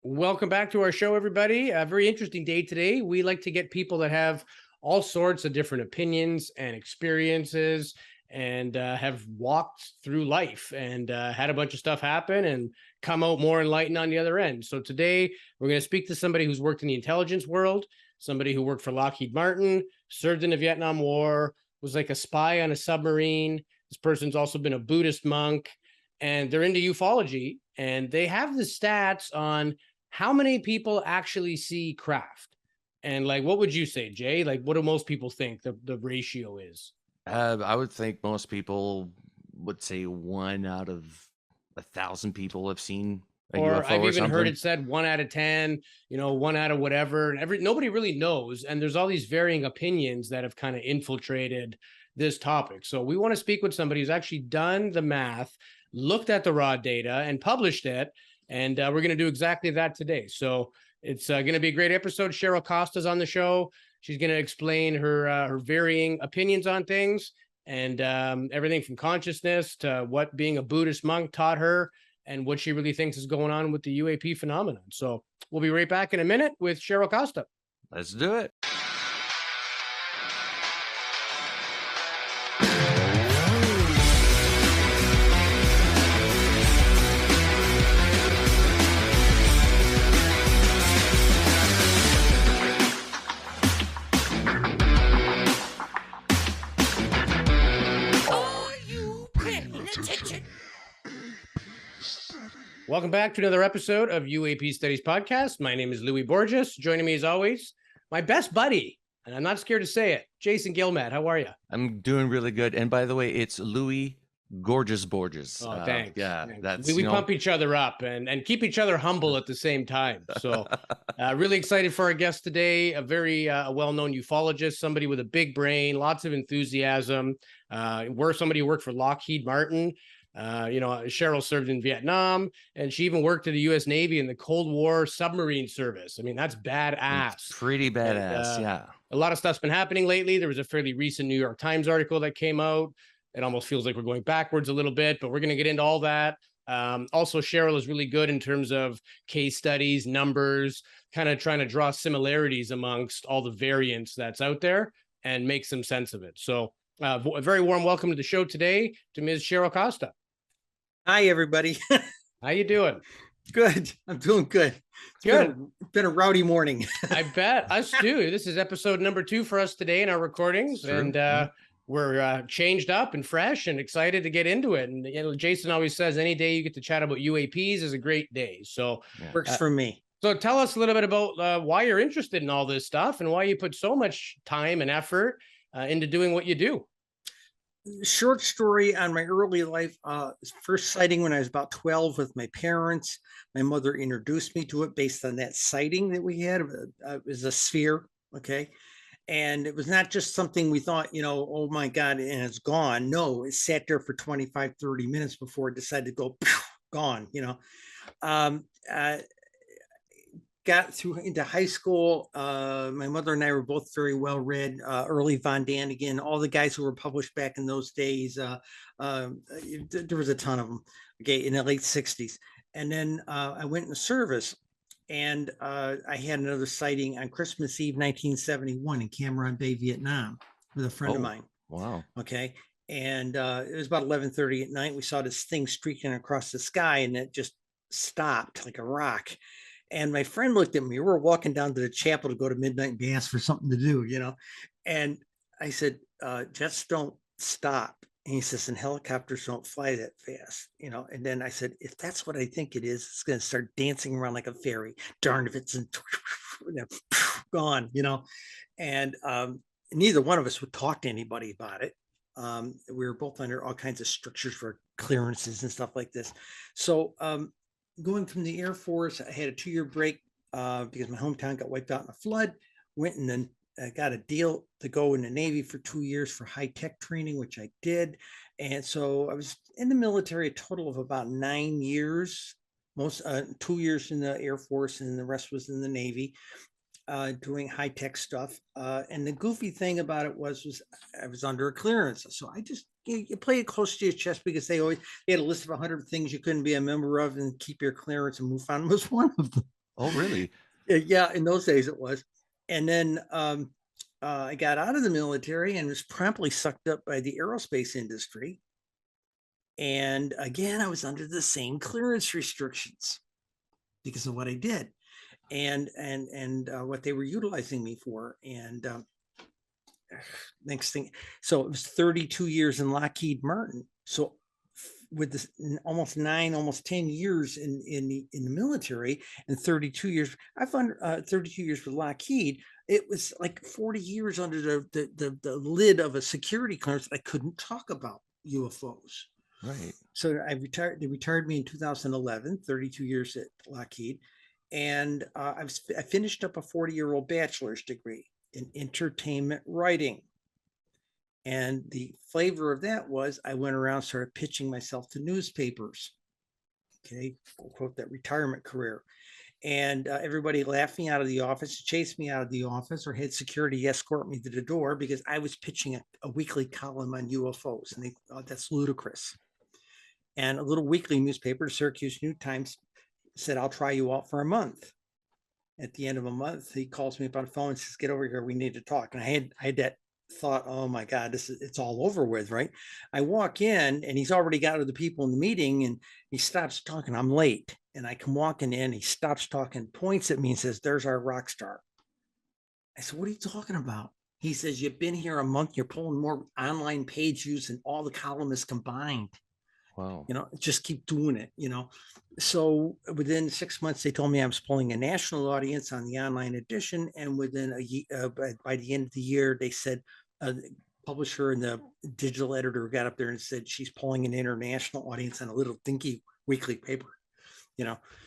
Welcome back to our show, everybody. A very interesting day today. We like to get people that have all sorts of different opinions and experiences and have walked through life and had a bunch of stuff happen and come out more enlightened on the other end. So today we're going to speak to somebody who's worked in the intelligence world, somebody who worked for Lockheed Martin, served in the Vietnam War, was like a spy on a submarine. This person's also been a Buddhist monk, and they're into ufology, and they have the stats on how many people actually see craft. And like, what would you say, Jay? Like, what do most people think the ratio is? I would think most people would say 1 out of 1,000 people have seen a Or UFO I've or even something. heard it said 1 out of 10, 1 out of whatever. And nobody really knows. And there's all these varying opinions that have kind of infiltrated this topic. So we want to speak with somebody who's actually done the math, looked at the raw data, and published it. And we're going to do exactly that today. So it's going to be a great episode. Cheryl Costa's on the show. She's going to explain her varying opinions on things and everything from consciousness to what being a Buddhist monk taught her and what she really thinks is going on with the UAP phenomenon. So we'll be right back in a minute with Cheryl Costa. Let's do it. Welcome back to another episode of UAP Studies Podcast. My name is Louis Borges. Joining me as always, my best buddy, and I'm not scared to say it, Jason Gilmat. How are you? I'm doing really good. And by the way, it's Louis Gorgeous Borges. Oh, thanks. Thanks. That's we pump each other up and keep each other humble at the same time. So really excited for our guest today, a very well-known ufologist, somebody with a big brain, lots of enthusiasm. We're somebody who worked for Lockheed Martin. Cheryl served in Vietnam, and she even worked in the U.S. Navy in the Cold War submarine service. I mean, that's badass. It's pretty badass, yeah. A lot of stuff's been happening lately. There was a fairly recent New York Times article that came out. It almost feels like we're going backwards a little bit, but we're going to get into all that. Also, Cheryl is really good in terms of case studies, numbers, kind of trying to draw similarities amongst all the variants that's out there and make some sense of it. So a very warm welcome to the show today to Ms. Cheryl Costa. Hi, everybody. How you doing? Good. I'm doing good. It's been a rowdy morning. I bet. Us too. This is episode number 2 for us today in our recordings. Sure. And we're changed up and fresh and excited to get into it. And Jason always says any day you get to chat about UAPs is a great day. So works for me. So tell us a little bit about why you're interested in all this stuff and why you put so much time and effort into doing what you do. Short story on my early life. First sighting when I was about 12 with my parents. My mother introduced me to it based on that sighting that we had. It was a sphere, okay? And it was not just something we thought, oh my God, and it's gone. No, it sat there for 25, 30 minutes before it decided to go, gone, got through into high school. My mother and I were both very well read. Early Von Daniken, all the guys who were published back in those days. There was a ton of them. Okay, in the late 60s, and then I went in the service, and I had another sighting on Christmas Eve, 1971, in Cam Ranh Bay, Vietnam, with a friend of mine. Wow. Okay, and it was about 11:30 at night. We saw this thing streaking across the sky, and it just stopped like a rock. And my friend looked at me. We were walking down to the chapel to go to midnight mass for something to do, And I said, jets don't stop. And he says, and helicopters don't fly that fast, And then I said, if that's what I think it is, it's going to start dancing around like a fairy. Darn if it's gone, And neither one of us would talk to anybody about it. We were both under all kinds of strictures for clearances and stuff like this. So, going from the Air Force, I had a 2-year break because my hometown got wiped out in a flood. Went and then got a deal to go in the Navy for 2 years for high-tech training, which I did. And so I was in the military a total of about 9 years, 2 years in the Air Force, and the rest was in the Navy. Doing high-tech stuff. And the goofy thing about it was I was under a clearance. So I just, you play it close to your chest because they had a list of 100 things you couldn't be a member of and keep your clearance, and MUFON was one of them. Oh, really? Yeah, in those days it was. And then I got out of the military and was promptly sucked up by the aerospace industry. And again, I was under the same clearance restrictions because of what I did and what they were utilizing me for. And next thing, so it was 32 years in Lockheed Martin. So with this almost 10 years in the military and 32 years, I found 32 years with Lockheed, it was like 40 years under the lid of a security clearance that I couldn't talk about UFOs. Right. So I retired. They retired me in 2011, 32 years at Lockheed. And I finished up a 40-year-old bachelor's degree in entertainment writing. And the flavor of that was I went around, started pitching myself to newspapers. Okay, quote that retirement career. And everybody laughed me out of the office, chased me out of the office, or had security escort me to the door because I was pitching a weekly column on UFOs. And they thought that's ludicrous. And a little weekly newspaper, Syracuse New Times, said, I'll try you out for a month. At the end of a month, he calls me up on the phone and says, get over here, we need to talk. And I had that thought, oh my God, it's all over with, right? I walk in and he's already got other people in the meeting and he stops talking. I'm late. And I come walking in, he stops talking, points at me and says, there's our rock star. I said, what are you talking about? He says, you've been here a month, you're pulling more online page views than all the columnists combined. Wow. Just keep doing it, So within 6 months, they told me I was pulling a national audience on the online edition. And within a year, by the end of the year, they said the publisher and the digital editor got up there and said, she's pulling an international audience on a little dinky weekly paper,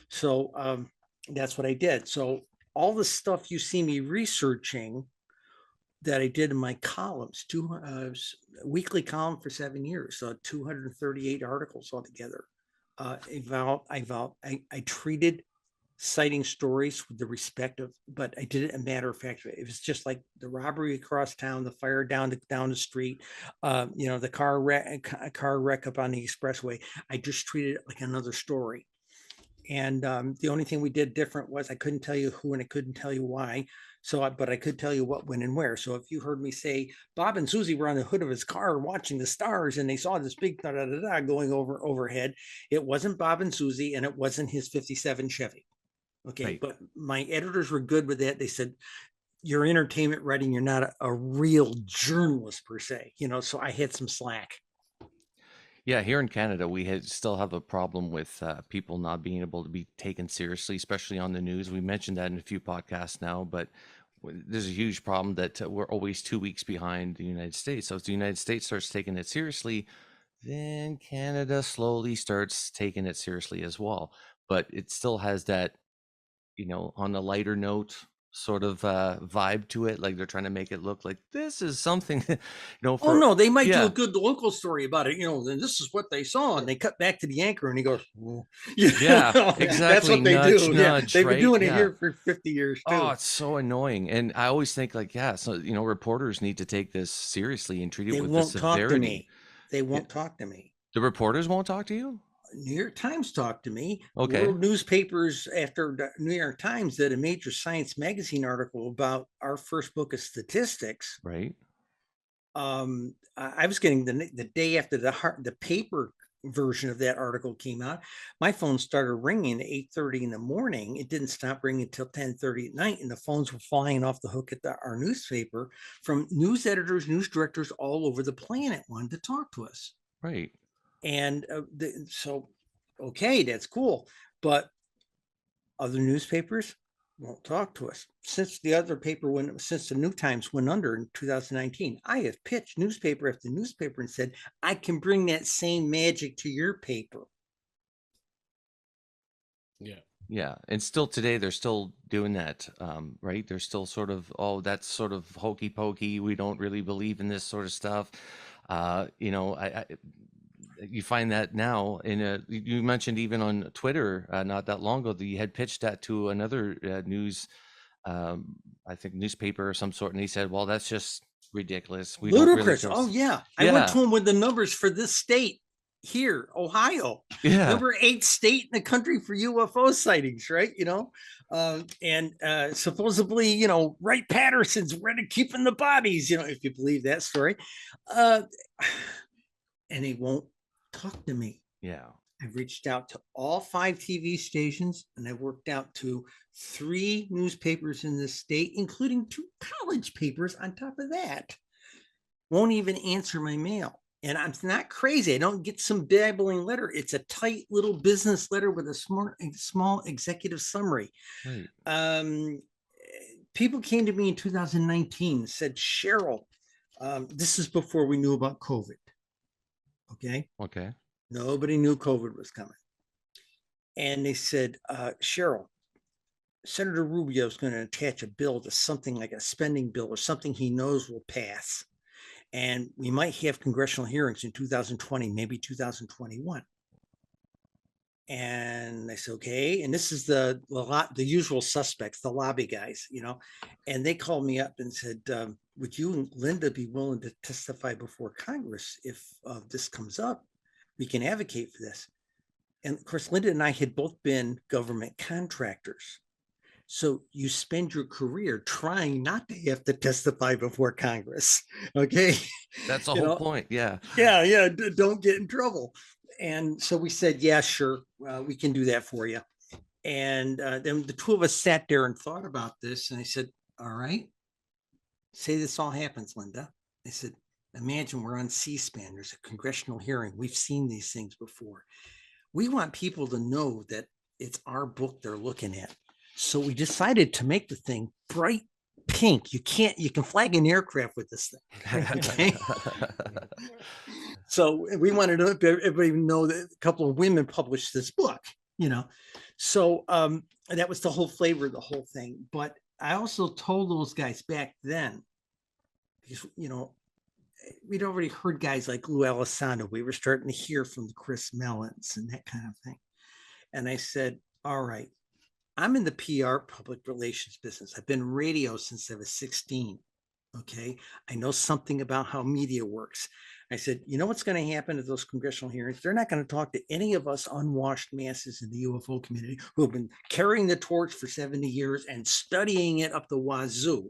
So that's what I did. So all the stuff you see me researching that I did in my columns, weekly column for 7 years, so 238 articles altogether. I treated sighting stories with the respect of, but I did it a matter of fact. It was just like the robbery across town, the fire down the street, the car wreck up on the expressway. I just treated it like another story. And the only thing we did different was I couldn't tell you who and I couldn't tell you why. But I could tell you what, when, and where. So if you heard me say Bob and Susie were on the hood of his car watching the stars and they saw this big going overhead, it wasn't Bob and Susie and it wasn't his 57 Chevy. Okay, right. But my editors were good with that. They said, you're entertainment writing, you're not a real journalist per se, so I had some slack. Yeah, here in Canada, we still have a problem with people not being able to be taken seriously, especially on the news. We mentioned that in a few podcasts now, but there's a huge problem that we're always 2 weeks behind the United States. So if the United States starts taking it seriously, then Canada slowly starts taking it seriously as well. But it still has that, on a lighter note, sort of vibe to it, like they're trying to make it look like this is something no, they might do a good local story about it, and this is what they saw, and they cut back to the anchor and he goes, exactly, that's what they do. Nudge, they've right? been doing it here for 50 years too. Oh, it's so annoying. And I always think so reporters need to take this seriously and treat it with the severity. They won't talk to me. The reporters won't talk to you? New York Times talked to me. Okay. World newspapers, after the New York Times did a major Science magazine article about our first book of statistics. Right. I was getting the day after the paper version of that article came out, my phone started ringing at 8:30 in the morning. It didn't stop ringing until 10:30 at night, and the phones were flying off the hook at our newspaper from news editors, news directors all over the planet wanted to talk to us. Right. And so, okay, that's cool. But other newspapers won't talk to us. Since the New Times went under in 2019, I have pitched newspaper after newspaper and said, I can bring that same magic to your paper. Yeah. Yeah. And still today, they're still doing that, right? They're still sort of, that's sort of hokey pokey. We don't really believe in this sort of stuff. You find that now you mentioned even on Twitter not that long ago that you had pitched that to another news, I think newspaper or some sort, and he said, "Well, that's just ridiculous. Ludicrous." Oh yeah, I went to him with the numbers for this state. here, Ohio, Yeah. number 8 state in the country for UFO sightings, right? And supposedly, Wright Patterson's ready keeping the bodies, if you believe that story. And he won't talk to me. Yeah. I've reached out to all 5 TV stations, and I've worked out to 3 newspapers in the state, including 2 college papers on top of that. Won't even answer my mail. And I'm not crazy. I don't get some babbling letter. It's a tight little business letter with a small executive summary. Right. People came to me in 2019 and said, Cheryl, this is before we knew about COVID. Okay. Nobody knew COVID was coming. And they said, Cheryl, Senator Rubio is going to attach a bill to something like a spending bill or something he knows will pass. And we might have congressional hearings in 2020, maybe 2021. And I said, okay. And this is the usual suspects, the lobby guys, and they called me up and said, would you and Linda be willing to testify before Congress if this comes up? We can advocate for this. And of course, Linda and I had both been government contractors. So you spend your career trying not to have to testify before Congress. Okay. That's the whole point. Yeah. Yeah. Don't get in trouble. And so we said, yeah, sure. We can do that for you. And then the 2 of us sat there and thought about this. And I said, all right, say this all happens, Linda. I said, imagine we're on C-SPAN. There's a congressional hearing. We've seen these things before. We want people to know that it's our book they're looking at. So we decided to make the thing bright pink. You can flag an aircraft with this thing. Okay. So we wanted to everybody know that a couple of women published this book, So that was the whole flavor of the whole thing. But I also told those guys back then, because, we'd already heard guys like Lou Elizondo. We were starting to hear from the Chris Mellons and that kind of thing. And I said, all right, I'm in the PR public relations business. I've been in radio since I was 16. Okay. I know something about how media works. I said, you know what's going to happen at those congressional hearings? They're not going to talk to any of us unwashed masses in the UFO community who have been carrying the torch for 70 years and studying it up the wazoo.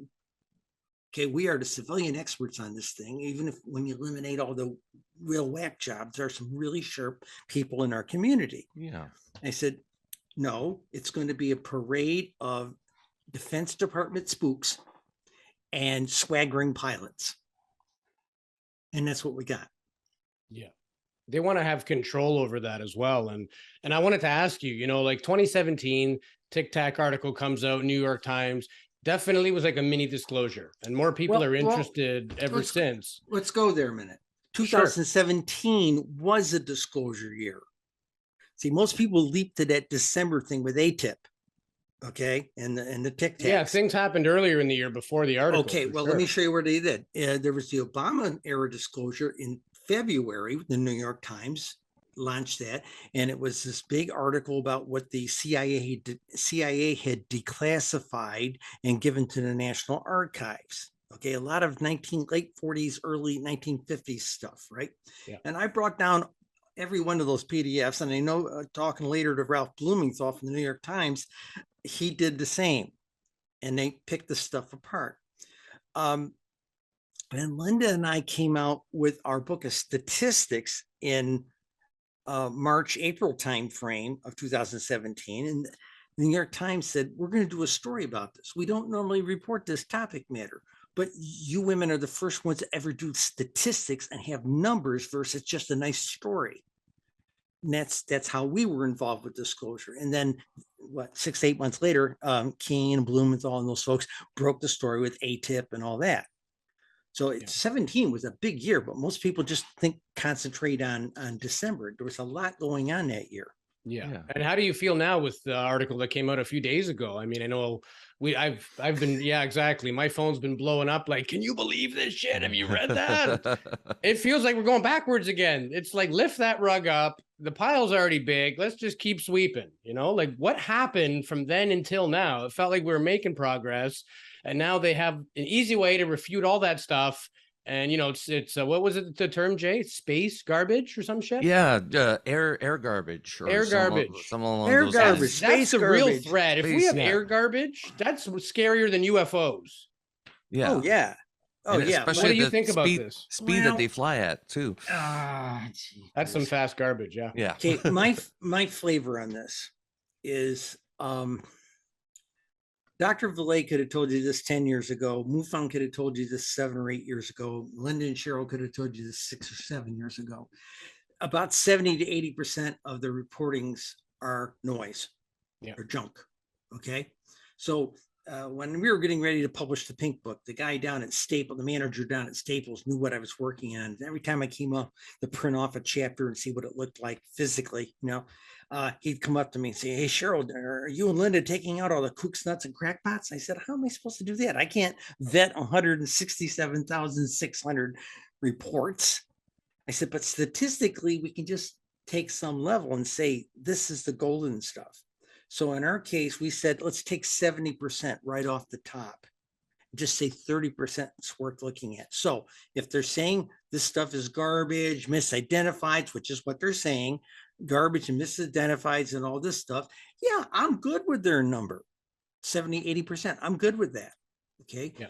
Okay, we are the civilian experts on this thing. Even if when you eliminate all the real whack jobs, there are some really sharp people in our community. Yeah. I said, no, it's going to be a parade of Defense Department spooks and swaggering pilots. And that's what we got. Yeah. They want to have control over that as well. And I wanted to ask you, like 2017, Tic Tac article comes out, New York Times, definitely was like a mini disclosure. And more people are interested ever since. Let's go there a minute. 2017 was a disclosure year. See, most people leap to that December thing with ATIP. Okay. And the Tic Tacs. Yeah, things happened earlier in the year before the article. Okay. Well, let me show you where they did. There was the Obama era disclosure in February. The New York Times launched that. And it was this big article about what the CIA had declassified and given to the National Archives. Okay. A lot of late 40s, early 1950s stuff. Right. Yeah. And I brought down every one of those PDFs. And I know talking later to Ralph Blumenthal from the New York Times, he did the same, and they picked the stuff apart. And Linda and I came out with our book of statistics in March, April timeframe of 2017. And the New York Times said, we're going to do a story about this. We don't normally report this topic matter, but you women are the first ones to ever do statistics and have numbers versus just a nice story. And that's how we were involved with disclosure. And then 6 to 8 months later, Keene and Blumenthal and those folks broke the story with ATIP and all that. So 17 was a big year, but most people just concentrate on December. There was a lot going on that year. Yeah. And how do you feel now with the article that came out a few days ago? I mean, I know I've been, exactly. My phone's been blowing up. Like, can you believe this shit? Have you read that? It feels like we're going backwards again. It's like, lift that rug up. The pile's already big. Let's just keep sweeping, like what happened from then until now? It felt like we were making progress, and now they have an easy way to refute all that stuff And it's what was it the term, Jay? Space garbage or some shit? Yeah, air garbage or Air garbage. some along Air those garbage. lines. That's Space the real garbage. threat. If we Space, have yeah. air garbage, that's scarier than UFOs. Yeah. Oh yeah. Oh And yeah. especially What do you the think about this? speed that they fly at too. That's some fast garbage. Yeah. Yeah. Okay, my flavor on this is Dr. Valet could have told you this 10 years ago. Mufang could have told you this 7 or 8 years ago. Linda and Cheryl could have told you this 6 or 7 years ago. About 70 to 80% of the reportings are noise or junk. Okay. So when we were getting ready to publish the Pink Book, the guy down at Staples, the manager down at Staples knew what I was working on. Every time I came up to print off a chapter and see what it looked like physically, he'd come up to me and say, "Hey, Cheryl, are you and Linda taking out all the kooks, nuts, and crackpots?" I said, "How am I supposed to do that? I can't vet 167,600 reports." I said, "But statistically, we can just take some level and say, this is the golden stuff." So in our case, we said, let's take 70% right off the top. Just say 30% is worth looking at. So if they're saying this stuff is garbage, misidentified, which is what they're saying, garbage and misidentified and all this stuff, yeah, I'm good with their number, 70, 80%. I'm good with that. Okay. Yeah.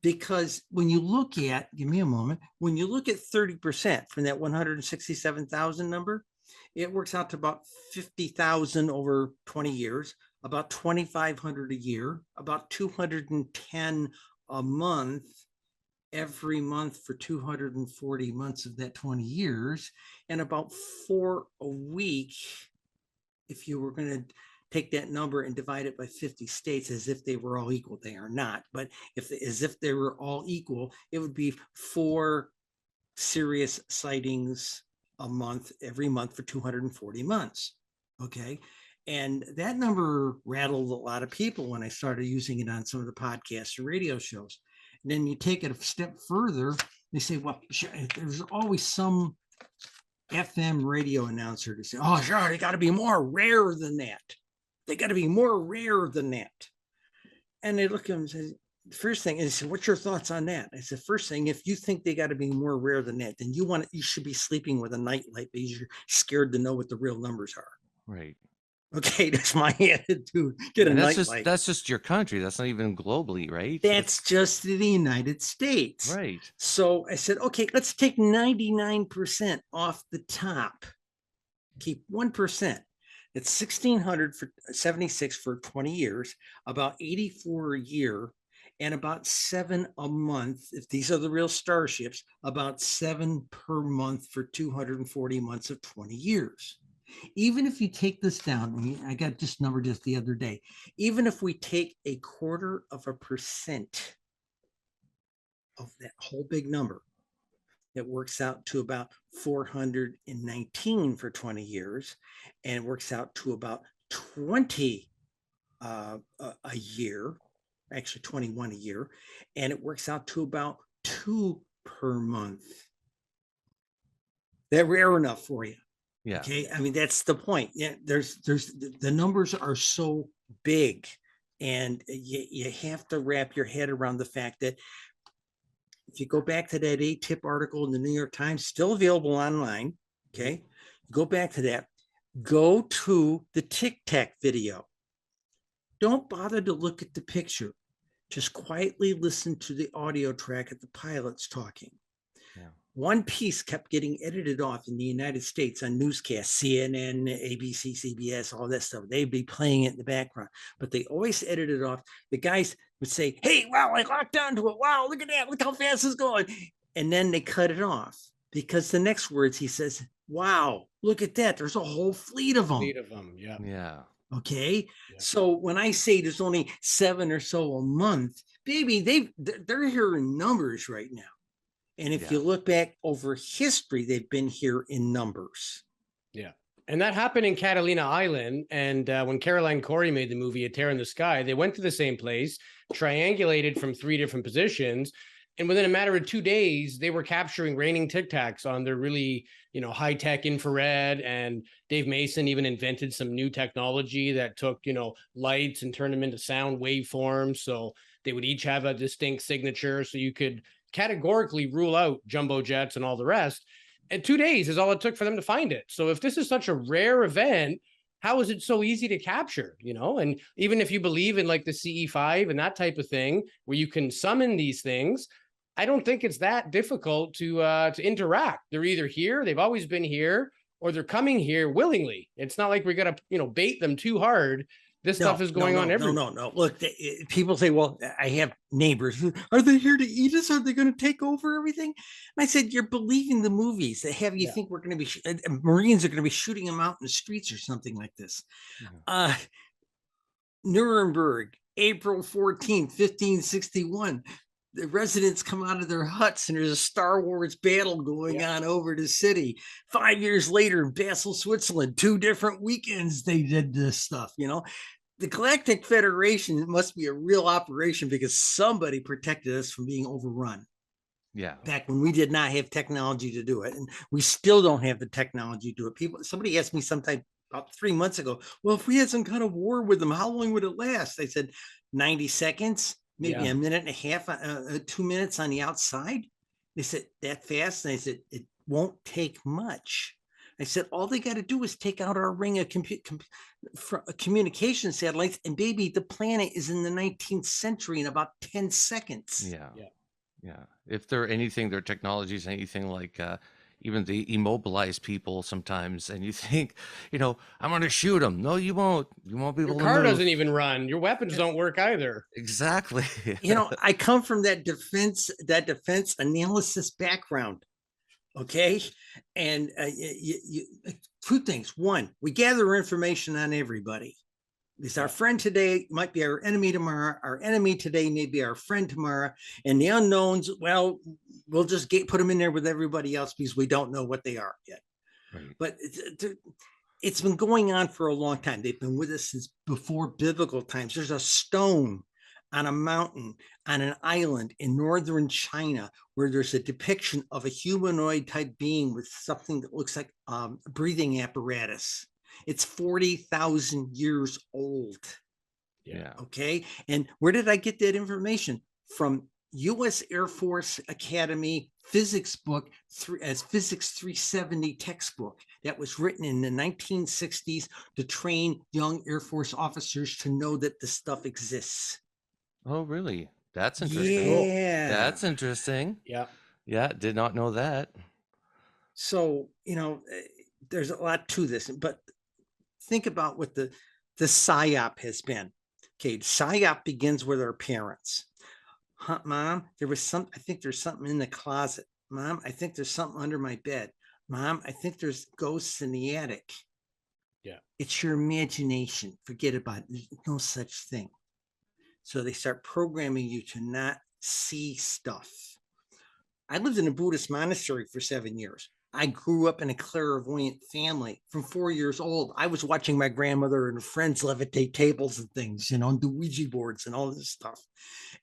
Because when you look at, give me a moment, when you look at 30% from that 167,000 number, it works out to about 50,000 over 20 years, about 2,500 a year, about 210 a month, every month for 240 months of that 20 years, and about 4 a week if you were going to take that number and divide it by 50 states as if they were all equal. They are not, but as if they were all equal, it would be 4 serious sightings a month, every month for 240 months. Okay. And that number rattled a lot of people when I started using it on some of the podcasts and radio shows. And then you take it a step further, they say, well, there's always some FM radio announcer to say, "Oh, sure, they got to be more rare than that. They got to be more rare than that." And they look at him and say, the first thing is, "What's your thoughts on that?" I said, "First thing, if you think they got to be more rare than that, then you should be sleeping with a nightlight because you're scared to know what the real numbers are." Right. Okay, that's my attitude. Get a nightlight. That's just your country. That's not even globally, right? That's just the United States. Right. So I said, okay, let's take 99% off the top. Keep 1%. It's 1,676 for 20 years, about 84 a year, and about 7 a month. If these are the real starships, about 7 per month for 240 months of 20 years. Even if you take this down, I got this number just the other day, even if we take 0.25% of that whole big number, it works out to about 419 for 20 years, and it works out to about 20 a year, actually 21 a year, and it works out to about 2 per month. They're rare enough for you. Yeah. Okay. I mean, that's the point. Yeah. There's the numbers are so big, and you have to wrap your head around the fact that if you go back to that ATIP article in the New York Times, still available online. Okay. Go back to that. Go to the Tic Tac video. Don't bother to look at the picture. Just quietly listen to the audio track of the pilots talking. Yeah. One piece kept getting edited off in the United States on newscasts, CNN, ABC, CBS, all that stuff. They'd be playing it in the background, but they always edited off. The guys would say, "Hey, wow, I locked onto it. Wow, look at that. Look how fast it's going." And then they cut it off because the next words he says, "Wow, look at that. There's a whole fleet of them." Yeah. Yeah. Okay. Yeah. So when I say there's only 7 or so a month, baby, they're here in numbers right now. And if you look back over history, they've been here in numbers. Yeah. And that happened in Catalina Island. And when Caroline Corey made the movie A Tear in the Sky, they went to the same place, triangulated from 3 different positions. And within a matter of 2 days, they were capturing raining Tic Tacs on their really, high-tech infrared. And Dave Mason even invented some new technology that took, lights and turned them into sound waveforms. So they would each have a distinct signature. So you could categorically rule out jumbo jets and all the rest. And 2 days is all it took for them to find it. So if this is such a rare event, how is it so easy to capture, you know? And even if you believe in like the CE5 and that type of thing, where you can summon these things, I don't think it's that difficult to interact. They're either here, they've always been here, or they're coming here willingly. It's not like we're gonna, you know, bait them too hard. This stuff is going on everywhere. No. Look, people say, well, I have neighbors. Are they here to eat us? Are they going to take over everything? And I said, you're believing the movies that have you think we're going to be, Marines are going to be shooting them out in the streets or something like this. Nuremberg, April 14th, 1561. The residents come out of their huts and there's a Star Wars battle going on over the city. 5 years later in Basel, Switzerland, 2 different weekends they did this stuff, you know. The Galactic Federation must be a real operation because somebody protected us from being overrun. Yeah. Back when we did not have technology to do it. And we still don't have the technology to do it. Somebody asked me sometime about 3 months ago, well, if we had some kind of war with them, how long would it last? I said, 90 seconds. Maybe a minute and a half, 2 minutes on the outside. They said, that fast? And I said, it won't take much. I said, all they got to do is take out our ring of communication satellites, and baby, the planet is in the 19th century in about 10 seconds. Yeah. If they're anything, their technology is anything like even the immobilized people sometimes, and you think, you know, I'm going to shoot them. No, you won't. You won't be able to. Your car doesn't even run. Your weapons don't work either. Exactly. You know, I come from that defense analysis background. Okay. And 2 things. 1, we gather information on everybody. Because our friend today might be our enemy tomorrow. Our enemy today may be our friend tomorrow. And the unknowns, well, we'll just put them in there with everybody else because we don't know what they are yet. Right. But it's been going on for a long time. They've been with us since before biblical times. There's a stone on a mountain on an island in northern China where there's a depiction of a humanoid type being with something that looks like a breathing apparatus. It's 40,000 years old. Yeah. Okay. And where did I get that information? From U.S. Air Force Academy physics book, as Physics 370 textbook that was written in the 1960s to train young Air Force officers to know that this stuff exists. Oh, really? That's interesting. Yeah. That's interesting. Yeah. Yeah. Did not know that. So, you know, there's a lot to this, but think about what the PSYOP has been. Okay, PSYOP begins with our parents. Mom, I think there's something in the closet. Mom, I think there's something under my bed. Mom, I think there's ghosts in the attic. Yeah. It's your imagination. Forget about it. There's no such thing. So they start programming you to not see stuff. I lived in a Buddhist monastery for 7 years. I grew up in a clairvoyant family. From 4 years old, I was watching my grandmother and friends levitate tables and things, you know, and do Ouija boards and all this stuff.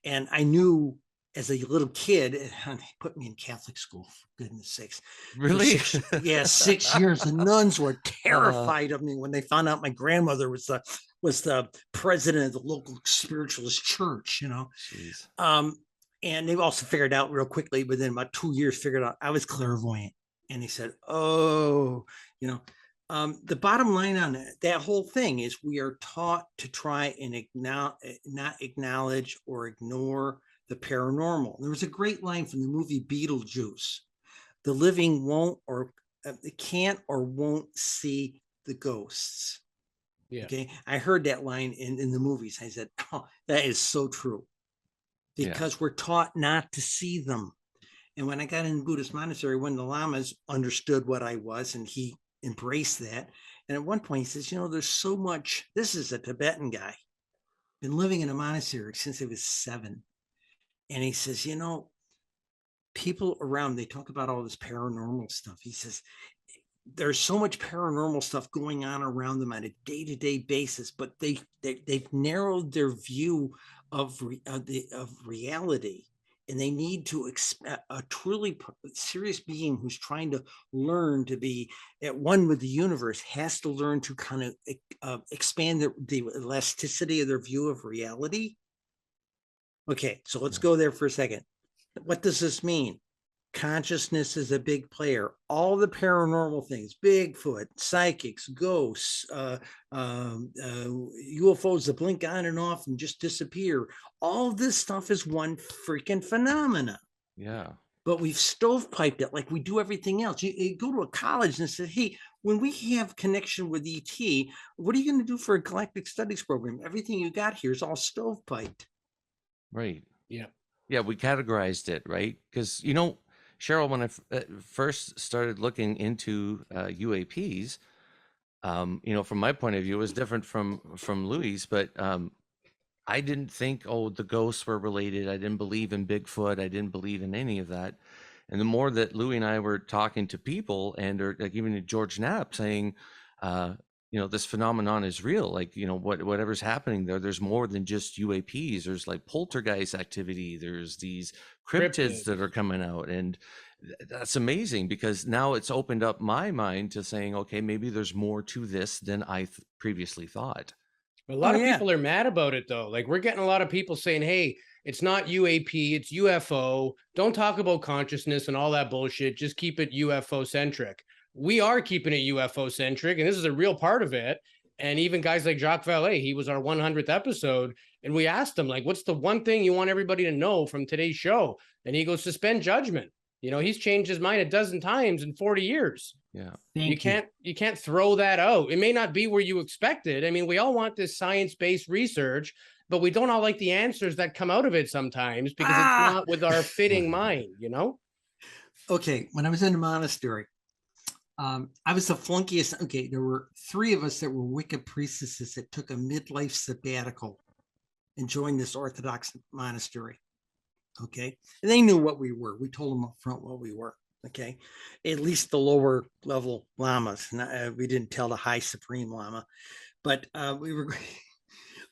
And I knew as a little kid, and they put me in Catholic school, for goodness sakes. Really? 6 years. The nuns were terrified of me when they found out my grandmother was the president of the local spiritualist church, you know. Jeez. And they also figured out real quickly, within about 2 years, figured out I was clairvoyant. And he said, oh, you know, the bottom line on that whole thing is we are taught to try and not acknowledge or ignore the paranormal. There was a great line from the movie Beetlejuice. The living won't or can't or won't see the ghosts. Yeah. Okay. I heard that line in the movies. I said, oh, that is so true. Because we're taught not to see them. And when I got in the Buddhist monastery, when the Lamas understood what I was, and he embraced that. And at one point he says, you know, there's so much, this is a Tibetan guy, been living in a monastery since he was 7. And he says, you know, people around, they talk about all this paranormal stuff. He says, there's so much paranormal stuff going on around them on a day-to-day basis, but they've narrowed their view of reality. And they need to a truly serious being who's trying to learn to be at one with the universe has to learn to kind of expand the elasticity of their view of reality. Okay, so let's go there for a second. What does this mean? Consciousness is a big player. All the paranormal things, Bigfoot, psychics, ghosts, UFOs that blink on and off and just disappear. All this stuff is one freaking phenomena. Yeah. But we've stovepiped it like we do everything else. You go to a college and say, hey, when we have connection with ET, what are you going to do for a galactic studies program? Everything you got here is all stovepiped. Right. Yeah. Yeah, we categorized it, right? Because, Cheryl, when I first started looking into UAPs, from my point of view, it was different from Louis, but I didn't think, the ghosts were related. I didn't believe in Bigfoot. I didn't believe in any of that. And the more that Louis and I were talking to people, and or like even to George Knapp saying, this phenomenon is real. Like, whatever's happening there's more than just UAPs. There's like poltergeist activity. There's these cryptids that are coming out. And that's amazing, because now it's opened up my mind to saying, okay, maybe there's more to this than I previously thought. A lot of people are mad about it, though. Like, we're getting a lot of people saying, hey, it's not UAP, it's UFO. Don't talk about consciousness and all that bullshit. Just keep it UFO centric. We are keeping it UFO centric, and this is a real part of it. And even guys like Jacques Vallée, he was our 100th episode. And we asked him, like, what's the one thing you want everybody to know from today's show? And he goes, suspend judgment. He's changed his mind a dozen times in 40 years. Yeah. You can't throw that out. It may not be where you expected. I mean, we all want this science-based research, but we don't all like the answers that come out of it sometimes, because it's not with our fitting mind, Okay. When I was in the monastery, I was the flunkiest. Okay. There were 3 of us that were Wicca priestesses that took a midlife sabbatical and joined this Orthodox monastery. Okay. And they knew what we were. We told them up front what we were. Okay. At least the lower level lamas. We didn't tell the high supreme lama, but we were.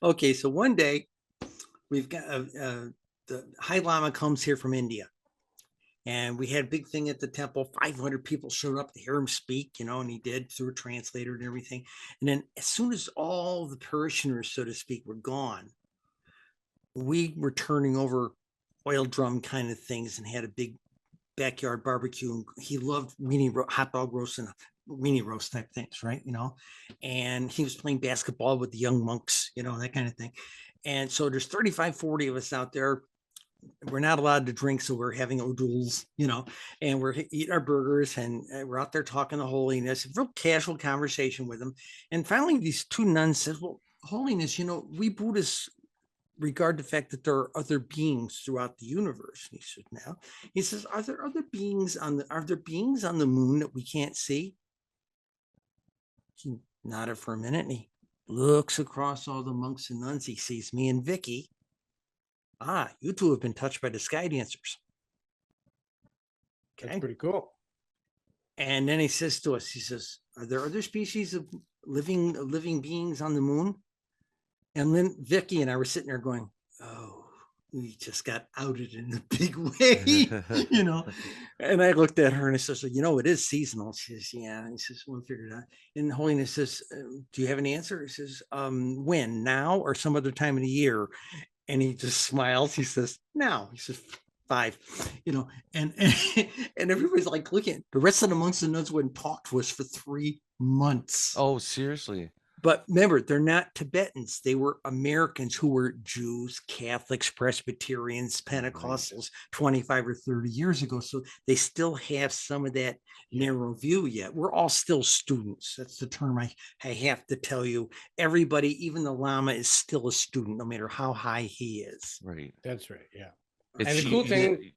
Okay. So one day we've got the high lama comes here from India, and we had a big thing at the temple. 500 people showed up to hear him speak, and he did through a translator and everything. And then as soon as all the parishioners, so to speak, were gone, we were turning over oil drum kind of things and had a big backyard barbecue. He loved hot dog roast and weenie roast type things, right? And he was playing basketball with the young monks, that kind of thing. And so there's 35, 40 of us out there. We're not allowed to drink, so we're having oduls, and we're eating our burgers, and we're out there talking to Holiness, real casual conversation with him. And finally, these 2 nuns says, well, Holiness, we Buddhists regard the fact that there are other beings throughout the universe. And he said, now, he says, are there beings on the moon that we can't see? He nodded for a minute, and he looks across all the monks and nuns. He sees me and Vicky. You 2 have been touched by the sky dancers. Okay. That's pretty cool. And then he says to us, he says, are there other species of living beings on the moon? And then Vicky and I were sitting there going, oh, we just got outed in a big way, And I looked at her and I said, so, it is seasonal. She says, yeah. And he says, we'll figure it out. And Holiness says, do you have an answer? He says, when? Now or some other time of the year? And he just smiles. He says, now. He says, 5, and everybody's like looking. The rest of the monks and nuns wouldn't talk to us for 3 months. Oh, seriously? But remember, they're not Tibetans. They were Americans who were Jews, Catholics, Presbyterians, Pentecostals 25 or 30 years ago. So they still have some of that narrow view yet. We're all still students. That's the term I have to tell you. Everybody, even the Lama, is still a student, no matter how high he is. Right. That's right. Yeah. It's and the cool thing.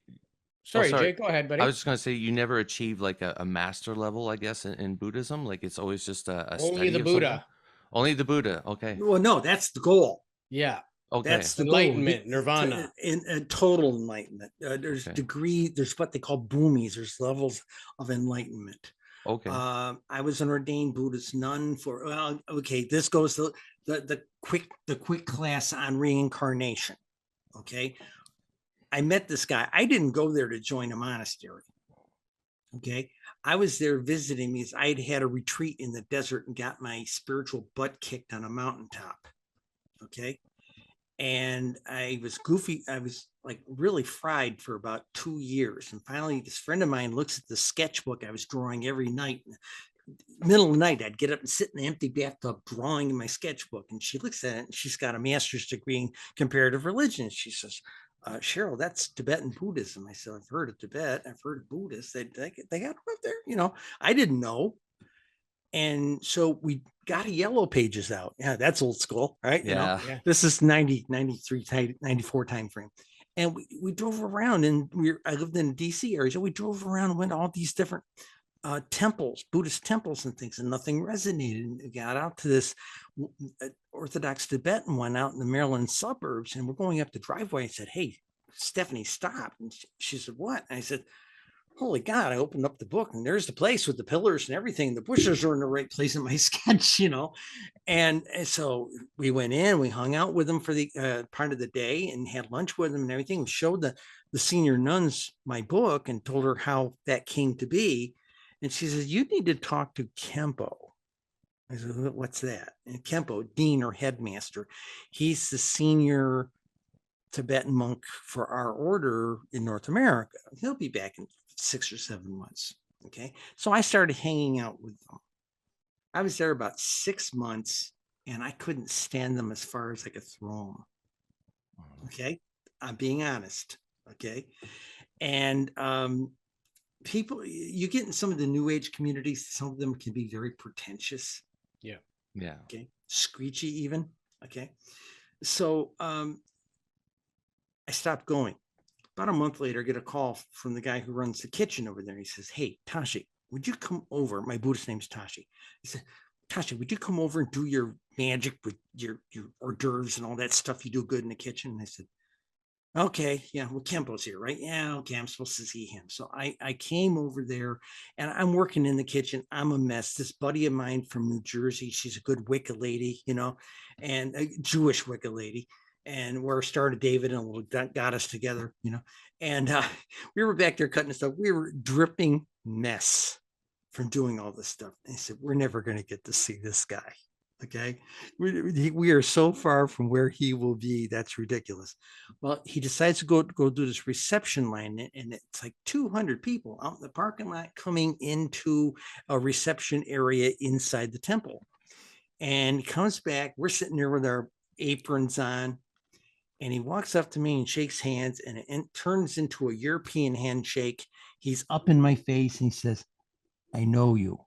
Sorry, Jake, go ahead, buddy. I was just going to say, you never achieve like a master level, I guess, in Buddhism. Like, it's always just a only the Buddha. Something. Only the Buddha. Okay. Well, no, that's the goal. Yeah. Okay. That's the enlightenment, goal. nirvana. In total enlightenment. There's there's what they call bhumis. There's levels of enlightenment. Okay. I was an ordained Buddhist nun for, this goes to the quick class on reincarnation. Okay. I met this guy. I didn't go there to join a monastery. Okay. I was there visiting because I had a retreat in the desert and got my spiritual butt kicked on a mountaintop. Okay. And I was goofy. I was like really fried for about 2 years. And finally, this friend of mine looks at the sketchbook I was drawing every night. Middle of the night, I'd get up and sit in the empty bathtub drawing in my sketchbook. And she looks at it and she's got a master's degree in comparative religion. She says, Cheryl, that's Tibetan Buddhism. I said, I've heard of Tibet. I've heard of Buddhists. They got them up there. You know, I didn't know. And so we got a yellow pages out. Yeah, that's old school, right? You know, Yeah. this is 90, 93, 94 time frame. And we drove around, and I lived in the DC area. So we drove around and went to all these different temples, Buddhist temples and things, and nothing resonated. And we got out to this Orthodox Tibetan one out in the Maryland suburbs, and we're going up the driveway. I said, hey, Stephanie, stop. And she said, what? And I said, holy God, I opened up the book and there's the place with the pillars and everything. The bushes are in the right place in my sketch, you know. And so we went in, we hung out with them for the part of the day and had lunch with them and everything. We showed the senior nuns my book and told her how that came to be. And she says, you need to talk to Kempo. I said, what's that? And Kempo, dean or headmaster, he's the senior Tibetan monk for our order in North America. He'll be back in 6 or 7 months. Okay. So I started hanging out with them. I was there about 6 months and I couldn't stand them as far as I could throw them. Okay. I'm being honest. Okay. And people, you get in some of the new age communities, some of them can be very pretentious. Yeah. Yeah. Okay. Screechy even. Okay. So I stopped going. About a month later, I get a call from the guy who runs the kitchen over there. He says, hey, Tashi, would you come over? My Buddhist name's Tashi. He said, Tashi, would you come over and do your magic with your hors d'oeuvres and all that stuff you do good in the kitchen? And I said, okay, yeah, well, Kempo's here, right? Yeah, okay, I'm supposed to see him. So I came over there and I'm working in the kitchen. I'm a mess. This buddy of mine from New Jersey, she's a good Wicca lady, you know, and a Jewish Wicca lady. And we're Star of David and got us together, you know. And we were back there cutting stuff. We were dripping mess from doing all this stuff. And I said, we're never going to get to see this guy. Okay. We are so far from where he will be. That's ridiculous. Well, he decides to go do this reception line. And it's like 200 people out in the parking lot coming into a reception area inside the temple. And he comes back. We're sitting there with our aprons on. And he walks up to me and shakes hands, and it turns into a European handshake. He's up in my face and he says, I know you.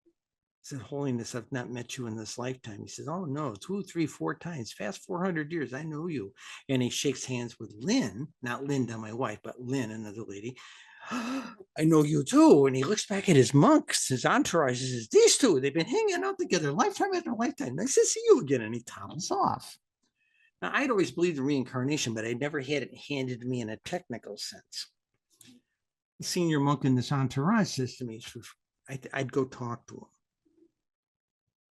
I said, Holiness, I've not met you in this lifetime. He says, oh no, 2, 3, 4 times, fast 400 years. I know you. And he shakes hands with Lynn, not Linda, my wife, but Lynn, another lady. I know you too. And he looks back at his monks, his entourage, and says, these two, they've been hanging out together lifetime after lifetime. Nice to see you again. And he toddles off. Now, I'd always believed in reincarnation, but I never had it handed to me in a technical sense. The senior monk in this entourage says to me, I'd go talk to him.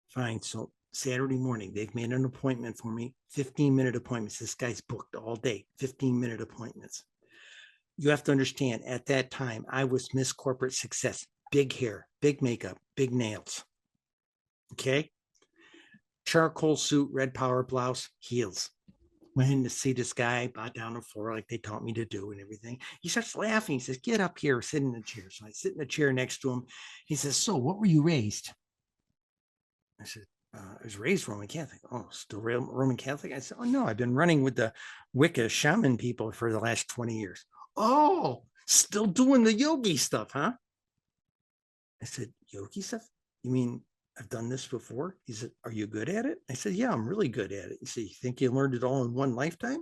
Fine. So Saturday morning, they've made an appointment for me, 15-minute appointments. This guy's booked all day, 15-minute appointments. You have to understand, at that time, I was Miss Corporate Success. Big hair, big makeup, big nails. Okay? Charcoal suit, red power blouse, heels. Went in to see this guy, bowed down on the floor like they taught me to do and everything. He starts laughing. He says, get up here, sit in the chair. So I sit in the chair next to him. He says, so what were you raised? I said, I was raised Roman Catholic. Oh, still Roman Catholic? I said, oh no, I've been running with the Wicca shaman people for the last 20 years. Oh, still doing the yogi stuff, huh? I said, yogi stuff? You mean I've done this before? He said, are you good at it? I said, yeah, I'm really good at it. He said, you think you learned it all in one lifetime?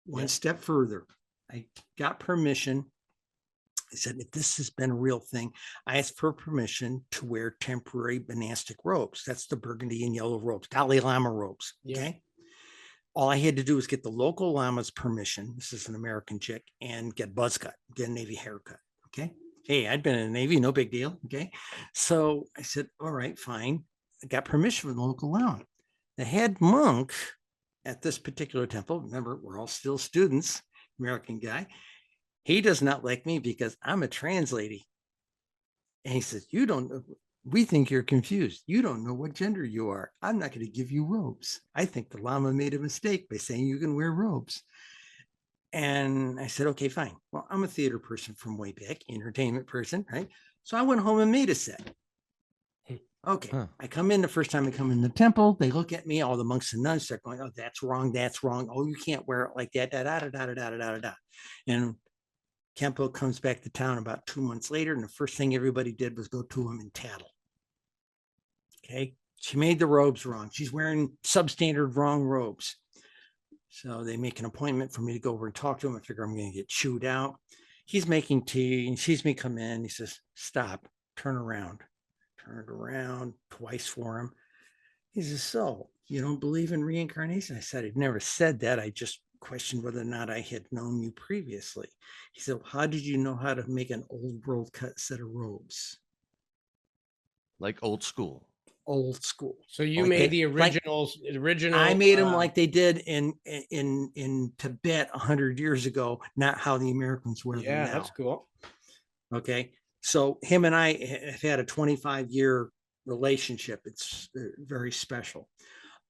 One step further, I got permission. I said, if this has been a real thing, I asked for permission to wear temporary monastic robes. That's the burgundy and yellow robes, Dalai Lama robes. Okay. All I had to do was get the local Lama's permission. This is an American chick, and get buzz cut, get a Navy haircut. Okay. Hey, I'd been in the Navy, no big deal. Okay. So I said, all right, fine. I got permission from the local Lama. The head monk at this particular temple, remember, we're all still students, American guy. He does not like me because I'm a trans lady. And he says, you don't know. We think you're confused. You don't know what gender you are. I'm not going to give you robes. I think the Lama made a mistake by saying you can wear robes. And I said, okay, fine. Well, I'm a theater person from way back, entertainment person, right? So I went home and made a set. Okay, I come in the first time I come in the temple. They look at me, all the monks and nuns start going, oh, that's wrong. That's wrong. Oh, you can't wear it like that. Da, da, da, da, da, da, da, da. And Kempo comes back to town about 2 months later. And the first thing everybody did was go to him and tattle. Okay, she made the robes wrong. She's wearing substandard wrong robes. So they make an appointment for me to go over and talk to him. I figure I'm going to get chewed out. He's making tea and sees me come in. He says, stop, turn around. Turned around twice for him. He says, so you don't believe in reincarnation? I said, I'd never said that. I just questioned whether or not I had known you previously. He said, well, how did you know how to make an old world cut set of robes? Like old school. Old school. So you made the originals. Original. I made them like they did in Tibet 100 years ago, not how the Americans wear them now. Yeah, that's cool. Okay. So him and I have had a 25-year relationship. It's very special.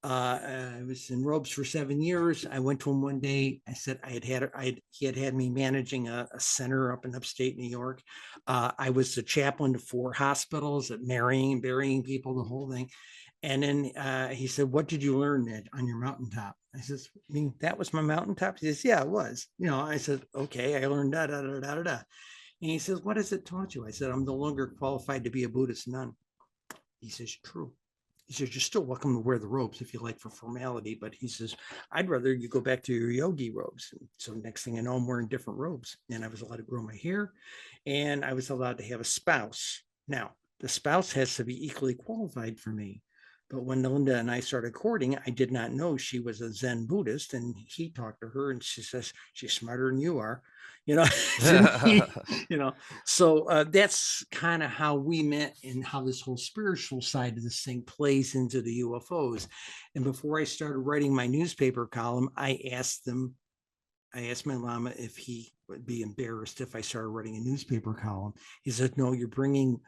I was in robes for 7 years. I went to him one day. I said he had me managing a center up in upstate New York. I was the chaplain to 4 hospitals at burying people, the whole thing. And then he said, what did you learn on your mountaintop? I says, I mean, that was my mountaintop. He says, yeah, it was. I said, okay, I learned da, da, da, da, da, da. And he says, what has it taught you? I said, I'm no longer qualified to be a Buddhist nun. He says, true. He says, you're still welcome to wear the robes if you like for formality. But he says, I'd rather you go back to your yogi robes. And so next thing I know, I'm wearing different robes. And I was allowed to grow my hair. And I was allowed to have a spouse. Now, the spouse has to be equally qualified for me. But when Linda and I started courting, I did not know she was a Zen Buddhist. And he talked to her and she says, she's smarter than you are. So that's kind of how we met and how this whole spiritual side of this thing plays into the UFOs. And before I started writing my newspaper column, I asked my Lama if he would be embarrassed if I started writing a newspaper column. He said, no, you're bringing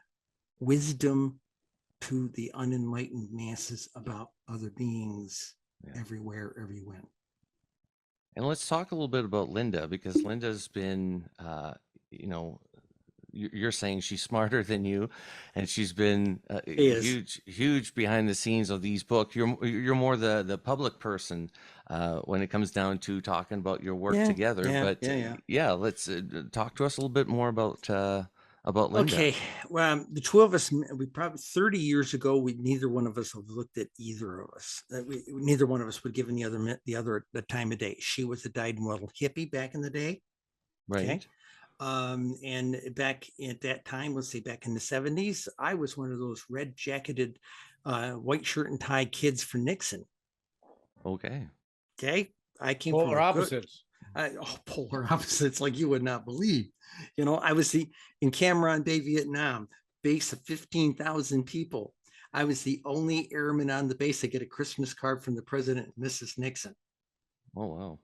wisdom to the unenlightened masses about other beings everywhere, everywhere. And let's talk a little bit about Linda, because Linda's been, you're saying she's smarter than you, and she's been huge behind the scenes of these books. You're more the public person when it comes down to talking about your work together. Let's talk to us a little bit more about Linda. Okay, well, the two of us, we probably 30 years ago, neither one of us have looked at either of us. Neither one of us would give the other the time of day. She was a dyed-in-the-wool hippie back in the day. Right. Okay? And back at that time, let's say back in the 70s, I was one of those red-jacketed, white shirt and tie kids for Nixon. Okay. I came polar opposites. Polar opposites like you would not believe. I was in Cam Ranh Bay, Vietnam, base of 15,000 people. I was the only airman on the base to get a Christmas card from the president and Mrs. Nixon. Oh, wow.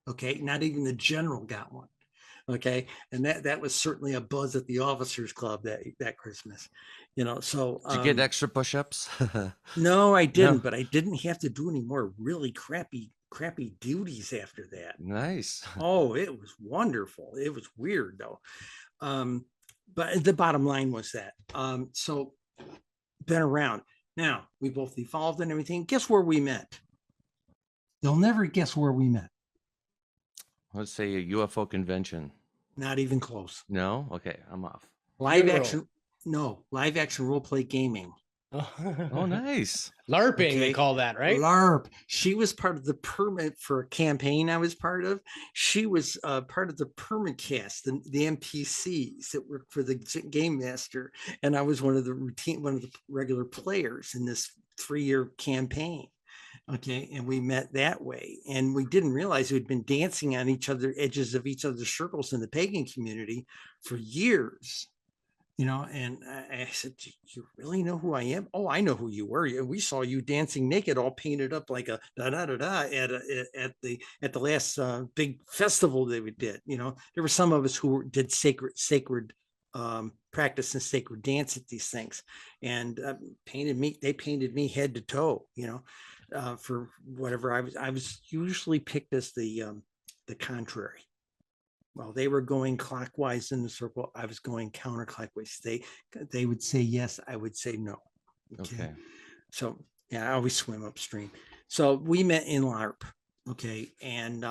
Okay. Not even the general got one. Okay. And that was certainly a buzz at the officers club that Christmas, so. Did you get extra push-ups? No, I didn't, but I didn't have to do any more really crappy duties after that. Nice. Oh, it was wonderful. It was weird though. But the bottom line was that, so been around. Now we both evolved and everything. Guess where we met? You'll never guess where we met. Let's say a UFO convention. Not even close. No? Okay, I'm off. Live action role play gaming. Oh, nice. LARPing, they call that, right? LARP. She was part of the permit for a campaign I was part of. She was part of the permacast, the NPCs that worked for the game master. And I was one of the regular players in this 3-year campaign. Okay. And we met that way. And we didn't realize we'd been dancing on edges of each other's circles in the pagan community for years. And I said, do you really know who I am? Oh, I know who you were. We saw you dancing naked, all painted up like a da-da-da-da at the last big festival that we did. There were some of us who did sacred practicing sacred dance at these things, and they painted me head to toe, for whatever I was usually picked as the contrary. While they were going clockwise in the circle, I was going counterclockwise. They would say yes, I would say no. Okay. So yeah, I always swim upstream. So we met in LARP, okay, and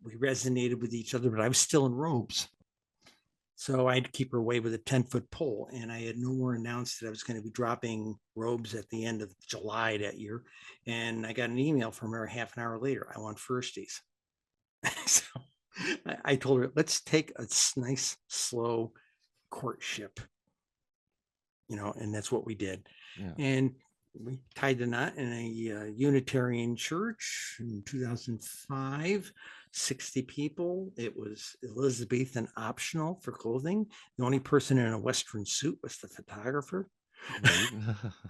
we resonated with each other, but I was still in robes. So I had to keep her away with a 10-foot pole, and I had no more announced that I was going to be dropping robes at the end of July that year. And I got an email from her half an hour later. I want firsties. So I told her, let's take a nice, slow courtship, and that's what we did. Yeah. And we tied the knot in a Unitarian church in 2005, 60 people. It was Elizabethan optional for clothing. The only person in a Western suit was the photographer.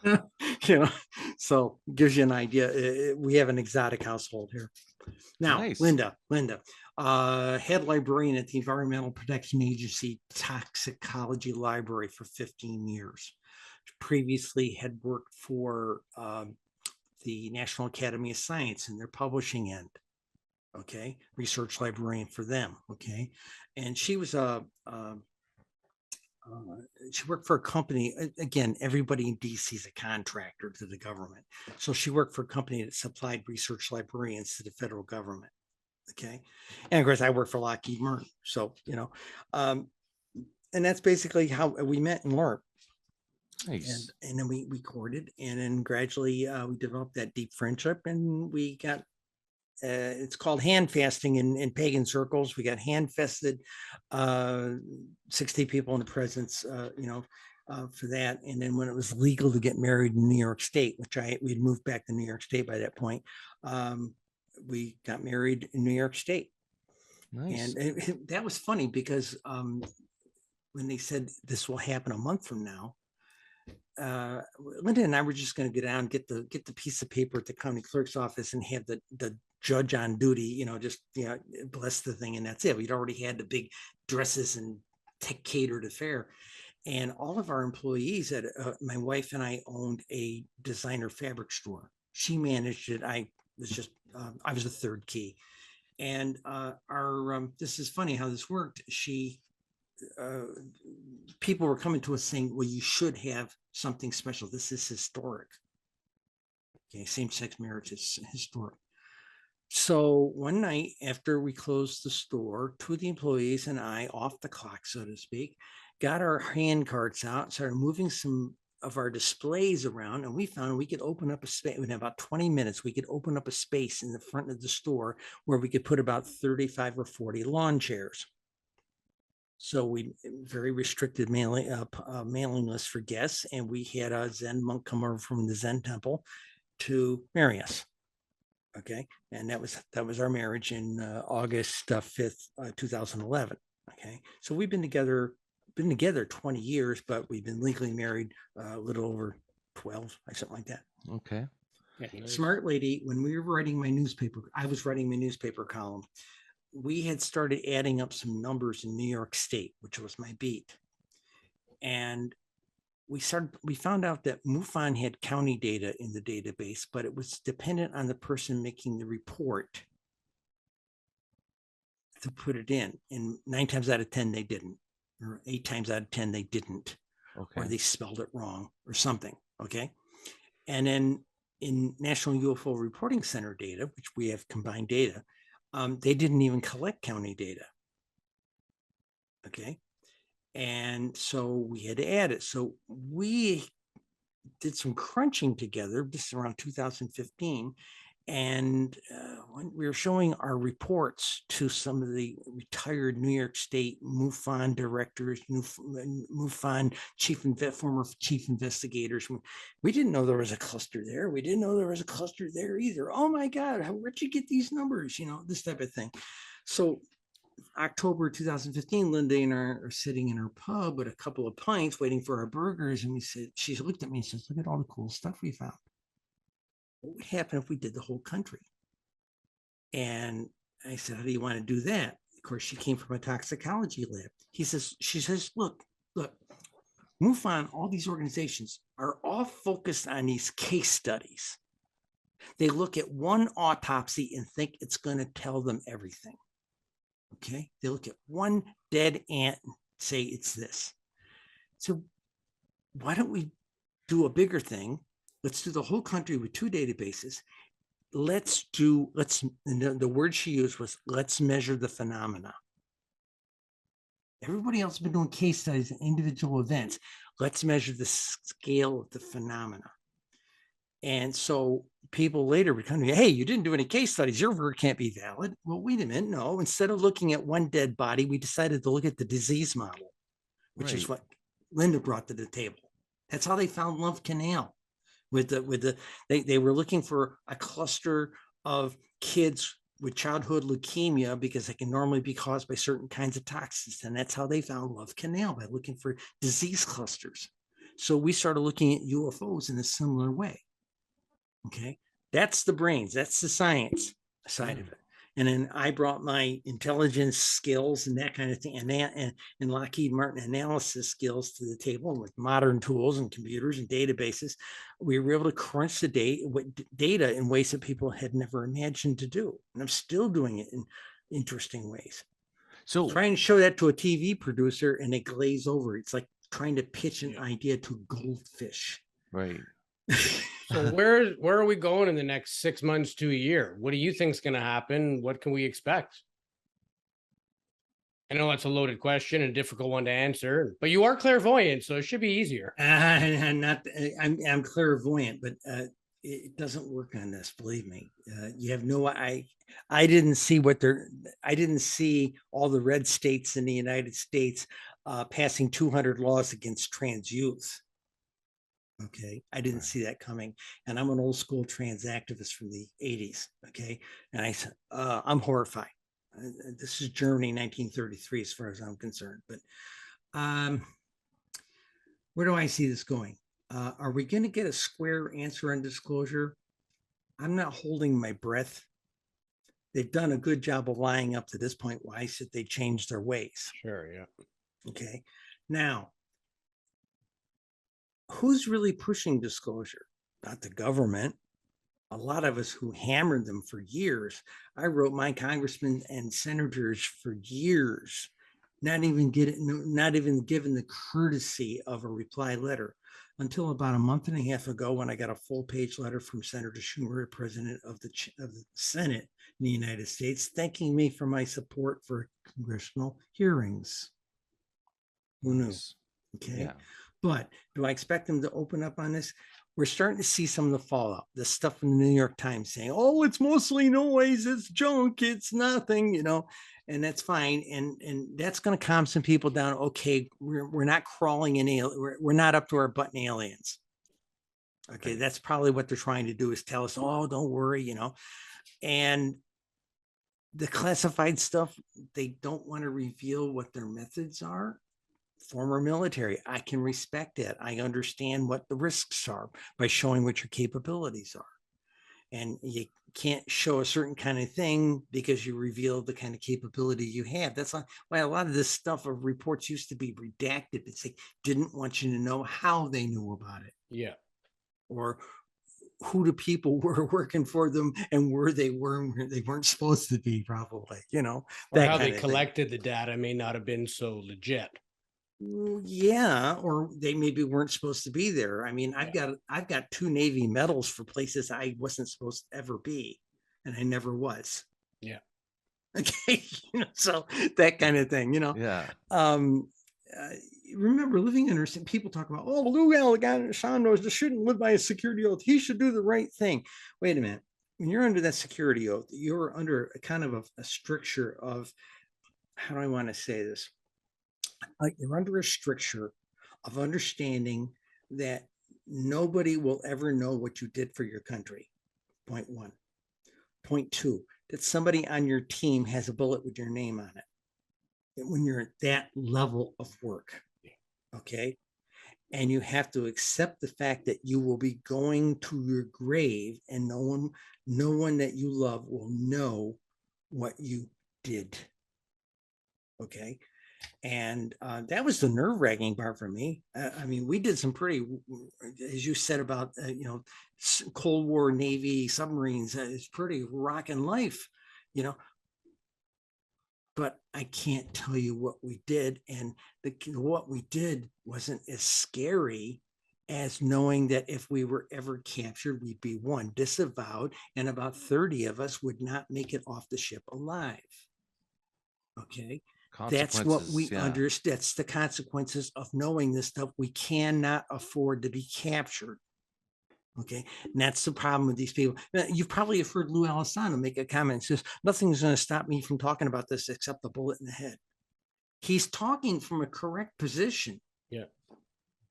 Right. So gives you an idea. We have an exotic household here. Now, Nice. Linda, head librarian at the Environmental Protection Agency Toxicology Library for 15 years. Previously had worked for the National Academy of Science in their publishing end. Okay, research librarian for them. Okay, and she was she worked for a company. Again, everybody in DC is a contractor to the government. So she worked for a company that supplied research librarians to the federal government. Okay. And of course, I work for Lockheed Martin. So, and that's basically how we met in LARP. Nice. And then we courted, and then gradually we developed that deep friendship, and we got it's called hand fasting in pagan circles. We got hand fasted 60 people in the presence, for that. And then when it was legal to get married in New York State, which we'd moved back to New York State by that point, we got married in New York State. Nice. And that was funny because when they said this will happen a month from now, Linda and I were just going to go down, get the piece of paper at the county clerk's office and have the judge on duty, bless the thing. And that's it. We'd already had the big dresses and catered affair. And all of our employees my wife and I owned a designer fabric store. She managed it. I was the third key. And this is funny how this worked. People were coming to us saying, well, you should have something special. This is historic. Okay, same-sex marriage is historic. So one night after we closed the store, two of the employees and I, off the clock, so to speak, got our hand carts out, started moving some of our displays around, and we found we could open up a space. In about 20 minutes, we could open up a space in the front of the store where we could put about 35 or 40 lawn chairs. So we very restricted mailing list for guests, and we had a Zen monk come over from the Zen temple to marry us. Okay, and that was our marriage in August 5th, 2011. Okay, so we've been together 20 years, but we've been legally married a little over 12, something like that. Okay. Yeah. Nice. Smart lady. When we were writing my newspaper, I was writing my newspaper column. We had started adding up some numbers in New York State, which was my beat. And we found out that MUFON had county data in the database, but it was dependent on the person making the report to put it in. And 9 times out of 10, they didn't, or 8 times out of 10, they didn't, Okay. or they spelled it wrong or something. Okay. And then in National UFO Reporting Center data, which we have combined data, they didn't even collect county data. Okay. And so we had to add it. So we did some crunching together, this is around 2015. And when we were showing our reports to some of the retired New York State MUFON directors, MUFON former chief investigators, we didn't know there was a cluster there. We didn't know there was a cluster there either. Oh my God, where'd you get these numbers? This type of thing. So October 2015, Linda and I are sitting in her pub with a couple of pints waiting for our burgers. And she looked at me and says, look at all the cool stuff we found. What would happen if we did the whole country? And I said, how do you want to do that? course, she came from a toxicology lab. She says, look, MUFON, all these organizations are all focused on these case studies. They look at one autopsy and think it's going to tell them everything. Okay. They look at one dead ant and say it's this. So why don't we do a bigger thing? Let's do the whole country with 2 databases. The word she used was, let's measure the phenomena. Everybody else has been doing case studies and individual events. Let's measure the scale of the phenomena. And so people later would come to me, hey, you didn't do any case studies. Your word can't be valid. Well, wait a minute. No, instead of looking at one dead body, we decided to look at the disease model, which is what Linda brought to the table. That's how they found Love Canal. They were looking for a cluster of kids with childhood leukemia because it can normally be caused by certain kinds of toxins. And that's how they found Love Canal, by looking for disease clusters. So we started looking at UFOs in a similar way. Okay. That's the brains. That's the science side of it. And then I brought my intelligence skills and that kind of thing, and Lockheed Martin analysis skills to the table. And with modern tools and computers and databases, we were able to crunch the data in ways that people had never imagined to do. And I'm still doing it in interesting ways. So trying to show that to a TV producer and they glaze over. It's like trying to pitch an idea to a goldfish. Right. So where are we going in the next 6 months to a year? What do you think is going to happen? What can we expect? I know that's a loaded question and a difficult one to answer, but you are clairvoyant, so it should be easier. I'm clairvoyant, but it doesn't work on this. Believe me. You have no. I didn't see I didn't see all the red states in the United States passing 200 laws against trans youth. Okay. I didn't see that coming. And I'm an old school trans activist from the 80s. Okay. And I said, I'm horrified. This is Germany, 1933, as far as I'm concerned. But where do I see this going? Are we going to get a square answer on disclosure? I'm not holding my breath. They've done a good job of lying up to this point. Why should they change their ways? Sure. Yeah. Okay. Now, who's really pushing disclosure? Not the government. A lot of us who hammered them for years. I wrote my congressmen and senators for years, not even given the courtesy of a reply letter, until about a month and a half ago when I got a full-page letter from Senator Schumer, president of the Senate in the United States, thanking me for my support for congressional hearings. Who knew? Okay. Yeah. But do I expect them to open up on this? We're starting to see some of the fallout, the stuff in the New York Times saying, oh, it's mostly noise, it's junk, it's nothing, and that's fine. And that's going to calm some people down. Okay, we're not crawling in, we're not up to our butt in aliens. Okay, right. That's probably what they're trying to do, is tell us, oh, don't worry, And the classified stuff, they don't want to reveal what their methods are. Former military, I can respect it. I understand what the risks are by showing what your capabilities are. And you can't show a certain kind of thing because you reveal the kind of capability you have. That's why a lot of this stuff of reports used to be redacted. It's like, didn't want you to know how they knew about it. Yeah. Or who the people were working for them and where they weren't supposed to be, probably, or how they collected the data may not have been so legit. Yeah, or they maybe weren't supposed to be there. I mean, I've got 2 Navy medals for places I wasn't supposed to ever be, and I never was. Yeah. Okay, so that kind of thing, Yeah. Remember, living under, people talk about, oh, Lou Alessandro just shouldn't live by a security oath. He should do the right thing. Wait a minute. When you're under that security oath, you're under a kind of a stricture of, how do I want to say this? You're under a stricture of understanding that nobody will ever know what you did for your country. Point 1. Point 2, that somebody on your team has a bullet with your name on it. When you're at that level of work, okay? And you have to accept the fact that you will be going to your grave and no one that you love will know what you did. Okay. And that was the nerve-wracking part for me. I mean, we did some pretty, as you said about, Cold War Navy submarines, it's pretty rocking life, you know, but I can't tell you what we did. And what we did wasn't as scary as knowing that if we were ever captured, we'd be one, disavowed, and about 30 of us would not make it off the ship alive. Okay. That's what we understand. That's the consequences of knowing this stuff. We cannot afford to be captured. Okay. And that's the problem with these people. You've probably heard Lou Alisano make a comment. Says, nothing's going to stop me from talking about this except the bullet in the head. He's talking from a correct position. Yeah.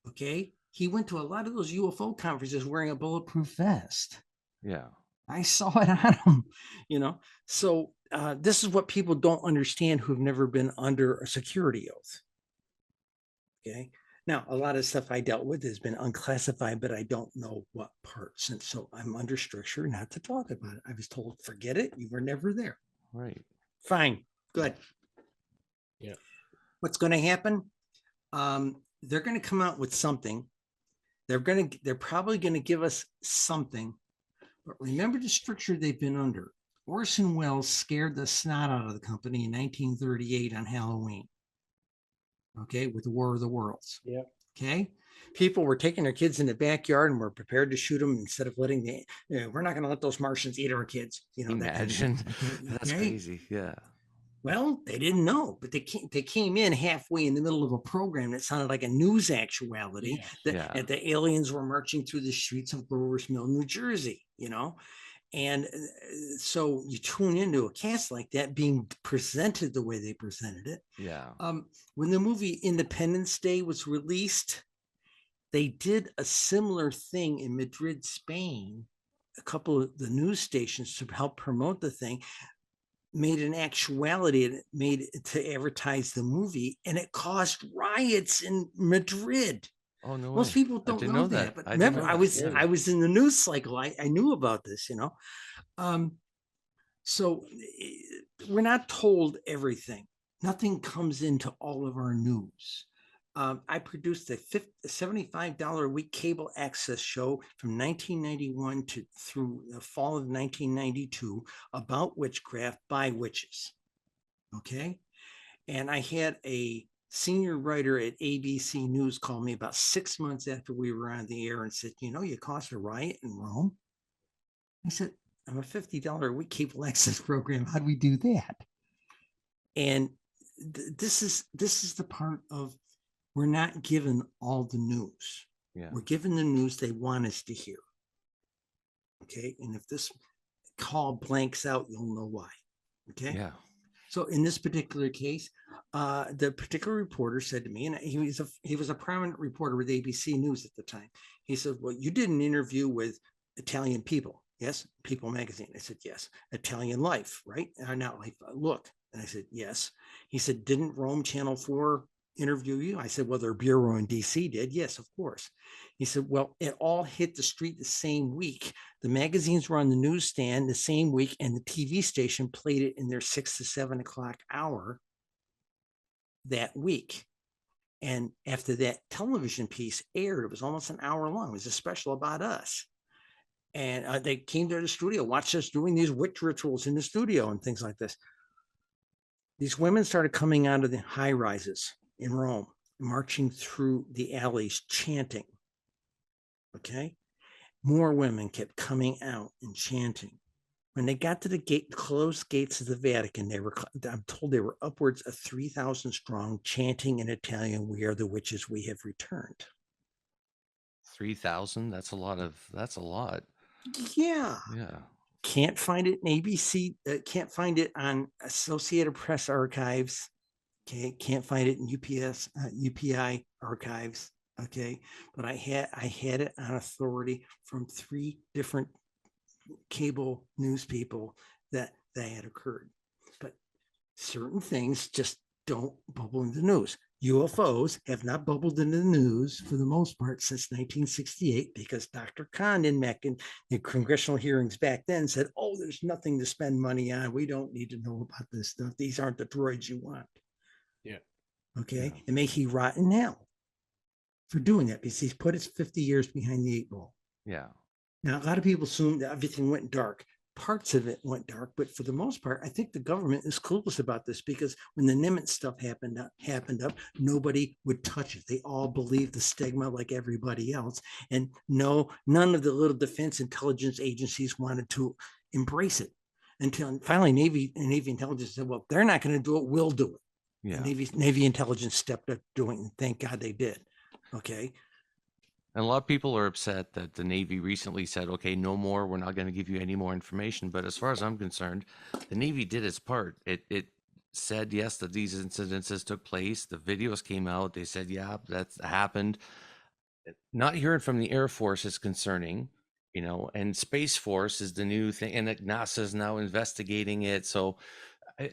Okay. He went to a lot of those UFO conferences wearing a bulletproof vest. Yeah. I saw it on him, So this is what people don't understand who've never been under a security oath. Okay. Now, a lot of stuff I dealt with has been unclassified, but I don't know what parts. And so I'm under structure not to talk about it. I was told, forget it. You were never there. Right. Fine. Good. Yeah. What's going to happen? They're going to come out with something. They're probably going to give us something. But remember the stricture they've been under. Orson Welles scared the snot out of the company in 1938 on Halloween. Okay, with the War of the Worlds. Yeah. Okay. People were taking their kids in the backyard and were prepared to shoot them instead of letting we're not going to let those Martians eat our kids. Imagine. That's crazy. Yeah. Well, they didn't know, but they came in halfway in the middle of a program that sounded like a news actuality. And the aliens were marching through the streets of Growers Mill, New Jersey, And so you tune into a cast like that being presented the way they presented it. Yeah. When the movie Independence Day was released, they did a similar thing in Madrid, Spain. A couple of the news stations to help promote the thing made an actuality and made it to advertise the movie, and it caused riots in Madrid. Oh, no way. Most people don't know that. But remember, I was in the news cycle. I knew about this, So we're not told everything. Nothing comes into all of our news. I produced a $75 a week cable access show from 1991 through the fall of 1992 about witchcraft by witches. Okay. And I had a senior writer at ABC News call me about 6 months after we were on the air and said, you caused a riot in Rome. I said, I'm a $50 a week cable access program. How do we do that? And this is the part of, we're not given all the news. Yeah. We're given the news they want us to hear. Okay. And if this call blanks out, you'll know why. Okay. Yeah. So in this particular case, the particular reporter said to me, and he was a prominent reporter with ABC News at the time. He said, well, you did an interview with Italian People. Yes. People magazine. I said, yes. Italian Life, right? Or not Life, Look. And I said, yes. He said, didn't Rome Channel 4 interview you? I said, well, their bureau in DC did. Yes, of course. He said, well, it all hit the street the same week. The magazines were on the newsstand the same week, and the TV station played it in their 6 to 7 o'clock hour that week. And after that television piece aired, it was almost an hour long. It was a special about us. And they came to the studio, watched us doing these witch rituals in the studio and things like this. These women started coming out of the high rises in Rome, marching through the alleys, chanting. Okay. More women kept coming out and chanting. When they got to the closed gates of the Vatican, I'm told they were upwards of 3,000 strong, chanting in Italian, "We are the witches, we have returned." 3,000? That's a lot. Yeah. Yeah. Can't find it in ABC. Can't find it on Associated Press archives. Okay, can't find it in UPI archives. Okay, but I had it on authority from 3 different cable news people that had occurred. But certain things just don't bubble in the news. UFOs have not bubbled into the news for the most part since 1968 because Dr. Condon back in the congressional hearings back then said, oh, there's nothing to spend money on. We don't need to know about this stuff. These aren't the droids you want. Yeah. Okay. Yeah. And may he rot in hell for doing that, because he's put us 50 years behind the 8 ball. Yeah. Now, a lot of people assume that everything went dark. Parts of it went dark, but for the most part, I think the government is clueless about this, because when the Nimitz stuff happened up, nobody would touch it. They all believed the stigma like everybody else. And no, none of the little defense intelligence agencies wanted to embrace it until finally Navy intelligence said, well, they're not going to do it, we'll do it. Yeah. And Navy intelligence stepped up doing it, and thank God they did. Okay. And a lot of people are upset that the Navy recently said, okay, no more, we're not going to give you any more information. But as far as I'm concerned, the Navy did its part. It said, yes, that these incidences took place. The videos came out. They said, yeah, that's happened. Not hearing from the Air Force is concerning, you know, and Space Force is the new thing. And NASA is now investigating it. So,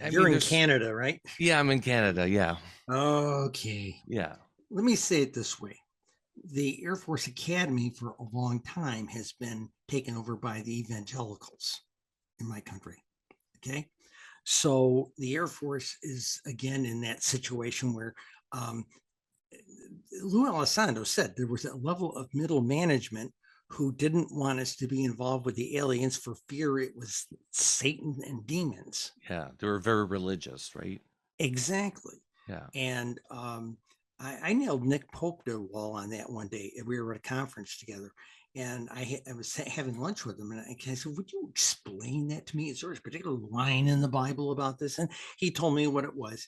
You're in Canada, right? Yeah, I'm in Canada. Yeah. Okay. Yeah. Let me say it this way. The Air Force Academy for a long time has been taken over by the evangelicals in my country. Okay. So the Air Force is again in that situation where Lou Alessandro said there was a level of middle management who didn't want us to be involved with the aliens for fear it was Satan and demons. Yeah. They were very religious, right? Exactly. Yeah. And I nailed Nick Pope to a wall on that one day. We were at a conference together, and I was having lunch with him, and I said, would you explain that to me? Is there a particular line in the Bible about this? And he told me what it was.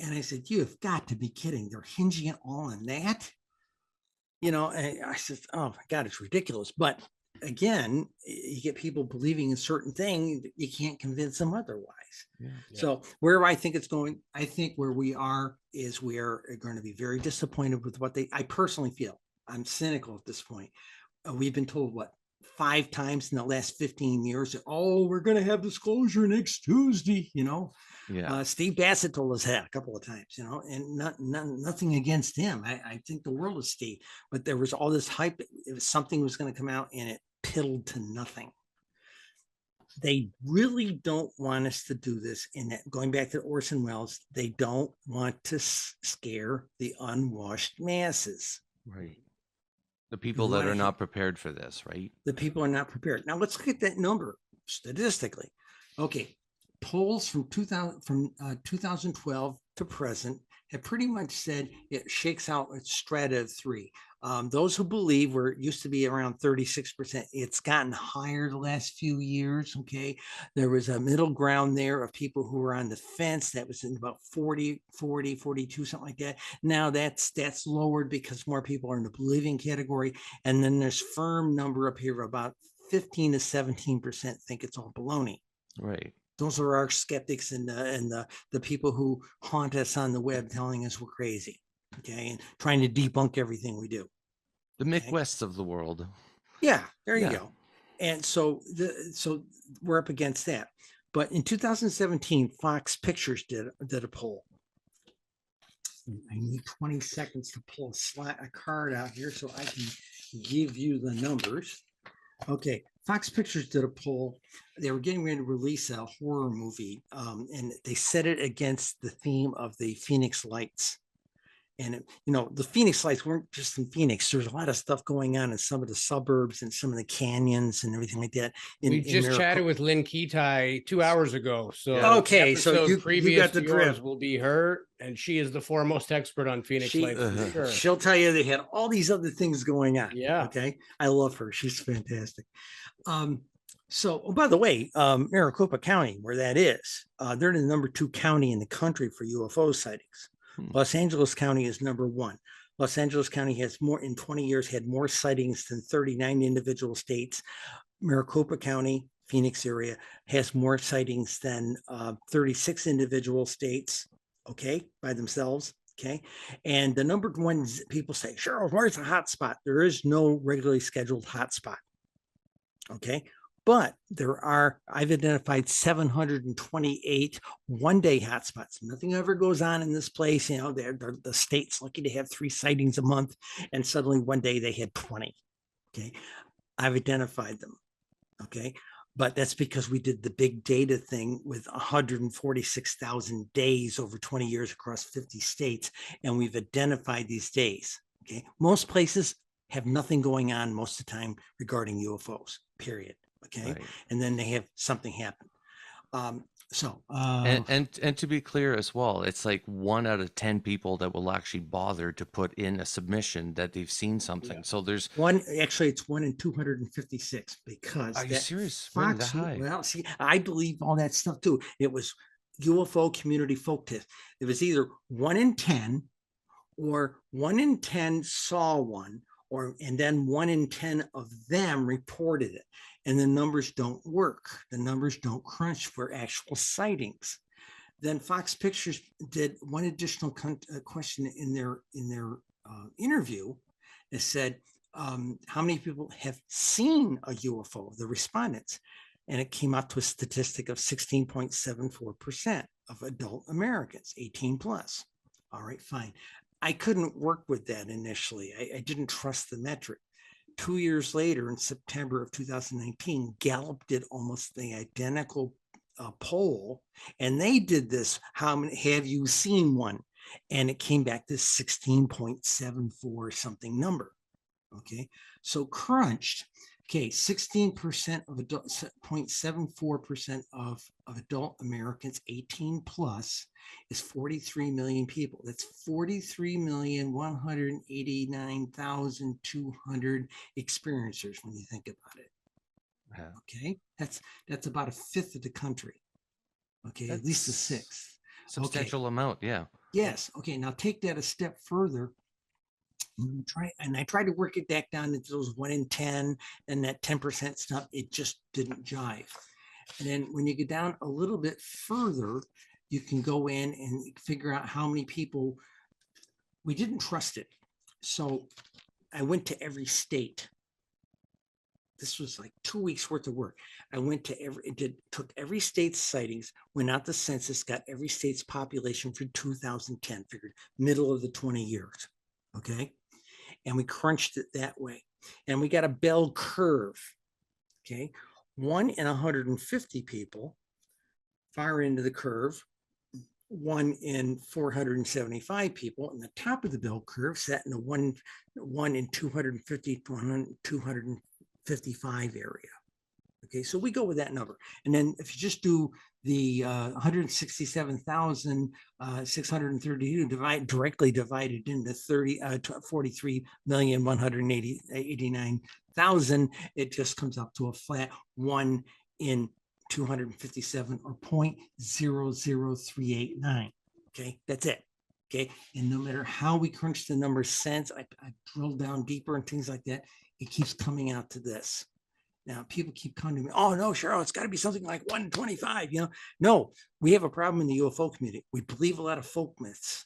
And I said, you have got to be kidding. They're hinging it all on that? You know, and I said, oh my God, it's ridiculous. But again, you get people believing in certain things, you can't convince them otherwise. Yeah. So where I think it's going, I think where we are is we are going to be very disappointed with what I personally feel. I'm cynical at this point. We've been told 5 times in the last 15 years that, oh, we're going to have disclosure next Tuesday, you know. Yeah. Steve Bassett told us that a couple of times, you know, and nothing against him. I think the world is Steve, but there was all this hype. It was something was going to come out, and it piddled to nothing. They really don't want us to do this. And that, going back to Orson Welles, they don't want to scare the unwashed masses. Right. The people that are not prepared for this, right? The people are not prepared. Now let's look at that number statistically. Okay. Polls from 2012 to present have pretty much said it shakes out at strata of 3. Those who believe where it used to be around 36%, it's gotten higher the last few years. Okay. There was a middle ground there of people who were on the fence that was in about 40, 42, something like that. Now that's lowered because more people are in the believing category. And then there's firm number up here of about 15 to 17% think it's all baloney. Right. Those are our skeptics and the people who haunt us on the web telling us we're crazy, okay, and trying to debunk everything we do. The Mick Wests of the world. Yeah, there you go. And so we're up against that. But in 2017, Fox Pictures did a poll. I need 20 seconds to pull a card out here so I can give you the numbers. Okay, Fox Pictures did a poll. They were getting ready to release a horror movie, and they set it against the theme of the Phoenix Lights. And, the Phoenix Lights weren't just in Phoenix. There's a lot of stuff going on in some of the suburbs and some of the canyons and everything like that. We just chatted with Lynn Kitai 2 hours ago. So okay, so you got the drift. Will be her, and she is the foremost expert on Phoenix Lights. For sure. She'll tell you they had all these other things going on. Yeah. Okay. I love her. She's fantastic. So, by the way, Maricopa County, where that is, they're the number 2 county in the country for UFO sightings. Los Angeles County is number 1. Los Angeles County has in 20 years had more sightings than 39 individual states. Maricopa County, Phoenix area, has more sightings than 36 individual states, okay, by themselves. Okay. And the number 1 people say, Cheryl, where's the hot spot? There is no regularly scheduled hot spot. Okay. But I've identified 728 one-day hotspots. Nothing ever goes on in this place. The state's lucky to have 3 sightings a month, and suddenly one day they had 20. Okay. I've identified them. Okay. But that's because we did the big data thing with 146,000 days over 20 years across 50 states. And we've identified these days. Okay. Most places have nothing going on most of the time regarding UFOs, period. Okay. Right. And then they have something happen. And to be clear as well, it's like 1 out of 10 people that will actually bother to put in a submission that they've seen something. Yeah. So there's it's 1 in 256 because Are you serious? Really, that Fox, high? well, see, I believe all that stuff too. It was UFO community folk test. It was either 1 in 10 or 1 in 10 saw one, and then 1 in 10 of them reported it. And the numbers don't work. The numbers don't crunch for actual sightings. Then Fox Pictures did one additional question in their interview. It said, how many people have seen a UFO, the respondents? And it came out to a statistic of 16.74% of adult Americans, 18 plus. All right, fine. I couldn't work with that initially. I didn't trust the metric. 2 years later, in September of 2019, Gallup did almost the identical poll, and they did this. How many have you seen one? And it came back to 16.74 something number. Okay, so crunched. Okay, 16% of adult, 0.74% of adult Americans 18 plus is 43 million people. That's 43,189,200 experiencers when you think about it. Yeah. Okay, that's about a fifth of the country. Okay, at least a sixth. Substantial amount, yeah. Yes. Okay, now take that a step further. I tried to work it back down into those 1 in 10 and that 10% stuff. It just didn't jive. And then when you get down a little bit further, you can go in and figure out how many people we didn't trust it. So I went to every state. This was like 2 weeks worth of work. I went to took every state's sightings, went out the census, got every state's population for 2010, figured middle of the 20 years. Okay. And we crunched it that way. And we got a bell curve. Okay. 1 in 150 people, far into the curve, 1 in 475 people, and the top of the bell curve sat in the 1 in 250 to 255 area. Okay, so we go with that number. And then if you just do the 167,632 directly divided into 43,189,000, it just comes up to a flat 1 in 257 or 0.00389. Okay, that's it. Okay, and no matter how we crunch the numbers since, I drilled down deeper and things like that, it keeps coming out to this. Now, people keep coming to me, oh, no, Cheryl, it's got to be something like 1 in 25. No, we have a problem in the UFO community. We believe a lot of folk myths.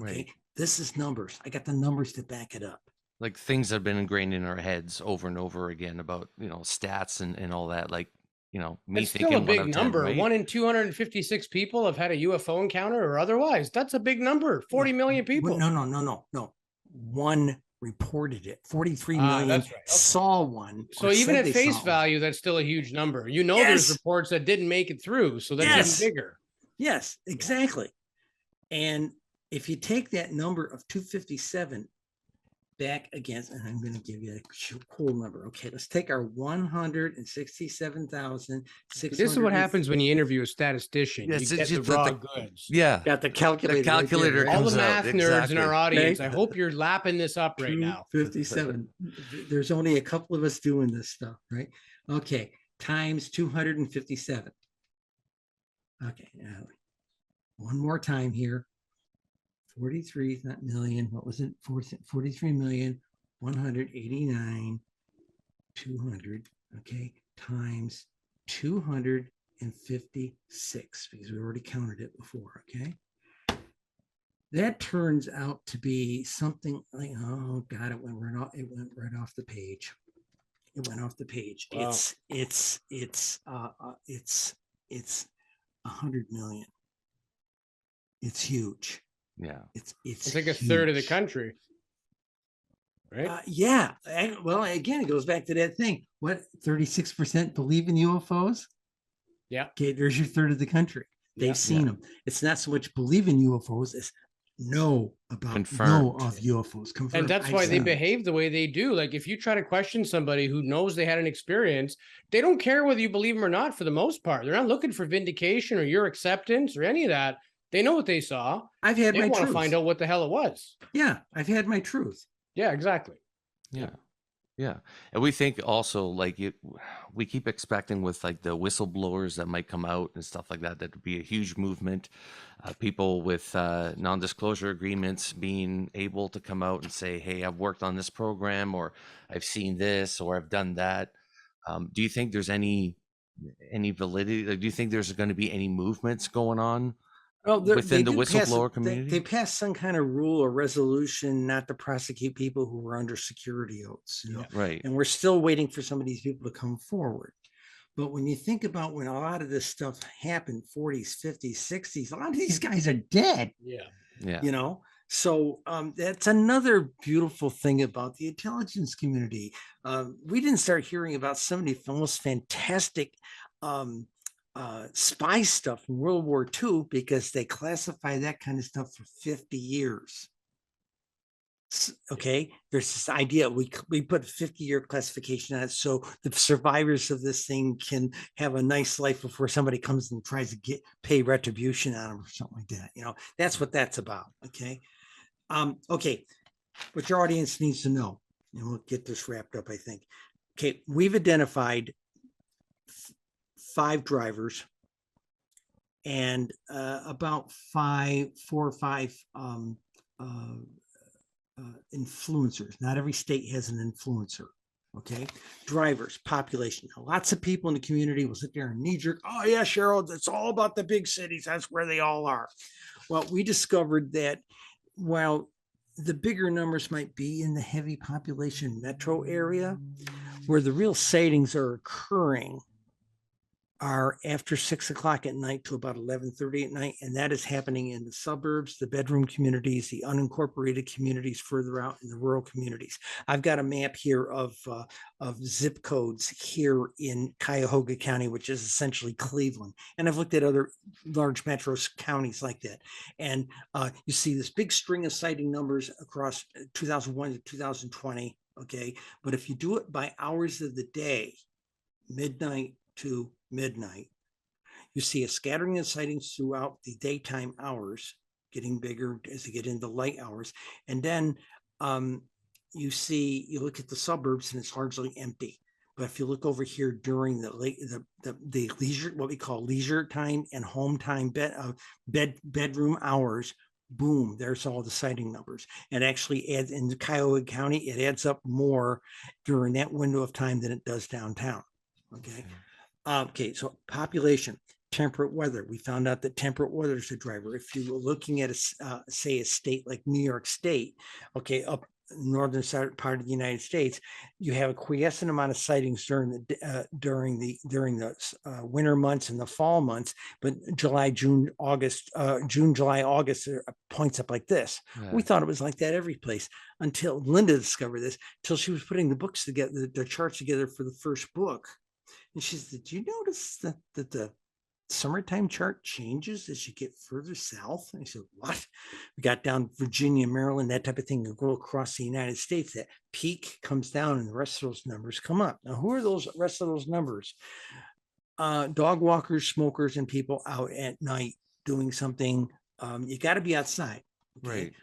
Okay, right. This is numbers. I got the numbers to back it up. Like things that have been ingrained in our heads over and over again about, stats and all that. Like, me it's thinking still a big 1 out of 10, number. right? 1 in 256 people have had a UFO encounter or otherwise. That's a big number. 40 million people. No. 1 reported it. 43 million that's right. Okay. Saw one. So even at face value, that's still a huge number. Yes. There's reports that didn't make it through. So that's even bigger. Yes, exactly. And if you take that number of 257 back against, and I'm going to give you a cool number. Okay, let's take our 167,600. This is what happens when you interview a statistician. Yes, you get the raw goods. Yeah. Got the calculator. The calculator right all the math out. nerds Exactly. in our audience. I hope you're lapping this up right now. 57. There's only a couple of us doing this stuff, right? Okay, times 257. Okay, one more time here. 43 million. What was it? 43,189,200. Okay, times 256 because we already counted it before. Okay, that turns out to be something like, oh God, it went right off the page. It went off the page. Wow. It's 100 million. It's huge. Yeah, it's like a third of the country. right? Yeah. Well, again, it goes back to that thing. What, 36% believe in UFOs? Yeah. Okay, there's your third of the country. Yeah. They've seen them. It's not so much believe in UFOs as know of Confirmed. UFOs. Confirmed. And that's I've why they seen them. behave the way they do. Like if you try to question somebody who knows they had an experience, they don't care whether you believe them or not for the most part. They're not looking for vindication or your acceptance or any of that. They know what they saw. I've had They my want to truth. find out what the hell it was. Yeah, I've had my truth. Yeah, exactly. Yeah. Yeah. And we think also like we keep expecting with like the whistleblowers that might come out and stuff like that, that would be a huge movement. People with non-disclosure agreements being able to come out and say, hey, I've worked on this program, or I've seen this, or I've done that. Do you think there's any validity? Like, do you think there's going to be any movements going on within the whistleblower community? They passed some kind of rule or resolution not to prosecute people who were under security oaths, you know? Right. And we're still waiting for some of these people to come forward. But when you think about when a lot of this stuff happened, 40s, 50s, 60s, a lot of these guys are dead. Yeah. Yeah. You know, so that's another beautiful thing about the intelligence community. We didn't start hearing about some of the most fantastic spy stuff in World War II because they classify that kind of stuff for 50 years. Okay, there's this idea we put a 50-year classification on it so the survivors of this thing can have a nice life before somebody comes and tries to pay retribution on them or something like that. You know, that's what that's about. Okay. Okay, what your audience needs to know, and we'll get this wrapped up, I think. Okay, we've identified 5 drivers and about 4 or 5 influencers. Not every state has an influencer. Okay, drivers, population. Now, lots of people in the community will sit there and knee jerk. Oh yeah, Cheryl, it's all about the big cities. That's where they all are. Well, we discovered that while the bigger numbers might be in the heavy population metro area, where the real sightings are occurring are after 6 o'clock at night to about 11:30 at night. And that is happening in the suburbs, the bedroom communities, the unincorporated communities further out in the rural communities. I've got a map here of zip codes here in Cuyahoga County, which is essentially Cleveland. And I've looked at other large metro counties like that. And you see this big string of sighting numbers across 2001 to 2020. Okay. But if you do it by hours of the day, midnight to midnight, you see a scattering of sightings throughout the daytime hours, getting bigger as you get into light hours. And then you look at the suburbs and it's largely empty. But if you look over here during the leisure, what we call leisure time and home time bedroom hours, boom, there's all the sighting numbers. And actually adds in Cuyahoga County, it adds up more during that window of time than it does downtown. Okay. Okay, so population, temperate weather. We found out that temperate weather is a driver. If you were looking at say a state like New York State, okay, up northern side part of the United States, you have a quiescent amount of sightings during the winter months and the fall months, but July, July, August points up like this. Yeah. We thought it was like that every place until Linda discovered this, until she was putting the books together, the charts together for the first book. And she said, did you notice that the summertime chart changes as you get further south? And I said, what? We got down Virginia, Maryland, that type of thing, and go across the United States. That peak comes down and the rest of those numbers come up. Now, who are those rest of those numbers? Dog walkers, smokers, and people out at night doing something. You got to be outside. Okay? Right.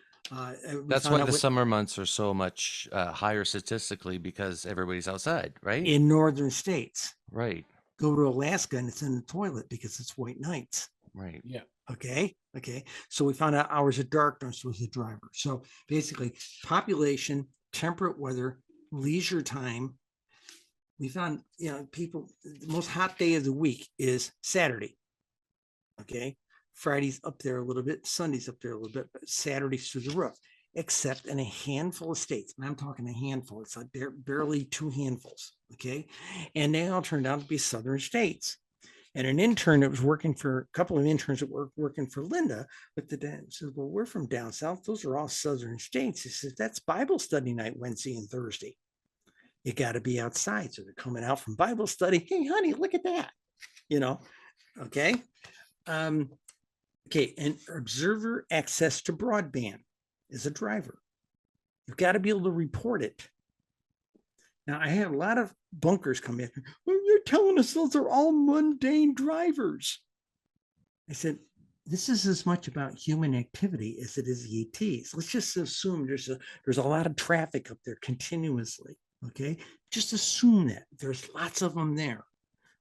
That's why the summer months are so much higher statistically, because everybody's outside, right? In northern states. Right. Go to Alaska and it's in the toilet because it's white nights. Right. Yeah. Okay. So we found out hours of darkness was the driver. So basically population, temperate weather, leisure time. We found, people, the most hot day of the week is Saturday. Okay. Friday's up there a little bit, Sunday's up there a little bit, but Saturday's through the roof, except in a handful of states. And I'm talking a handful. It's like barely 2 handfuls. Okay. And they all turned out to be southern states. And an intern that was working for a couple of interns that were working for Linda looked at that and said, well, we're from down south. Those are all southern states. He says, that's Bible study night, Wednesday and Thursday. You got to be outside. So they're coming out from Bible study. Hey, honey, look at that. Okay. Okay. And observer access to broadband is a driver. You've got to be able to report it. Now, I had a lot of bunkers come in. Well, you're telling us those are all mundane drivers. I said, this is as much about human activity as it is ETs. Let's just assume there's a lot of traffic up there continuously. Okay, just assume that there's lots of them there.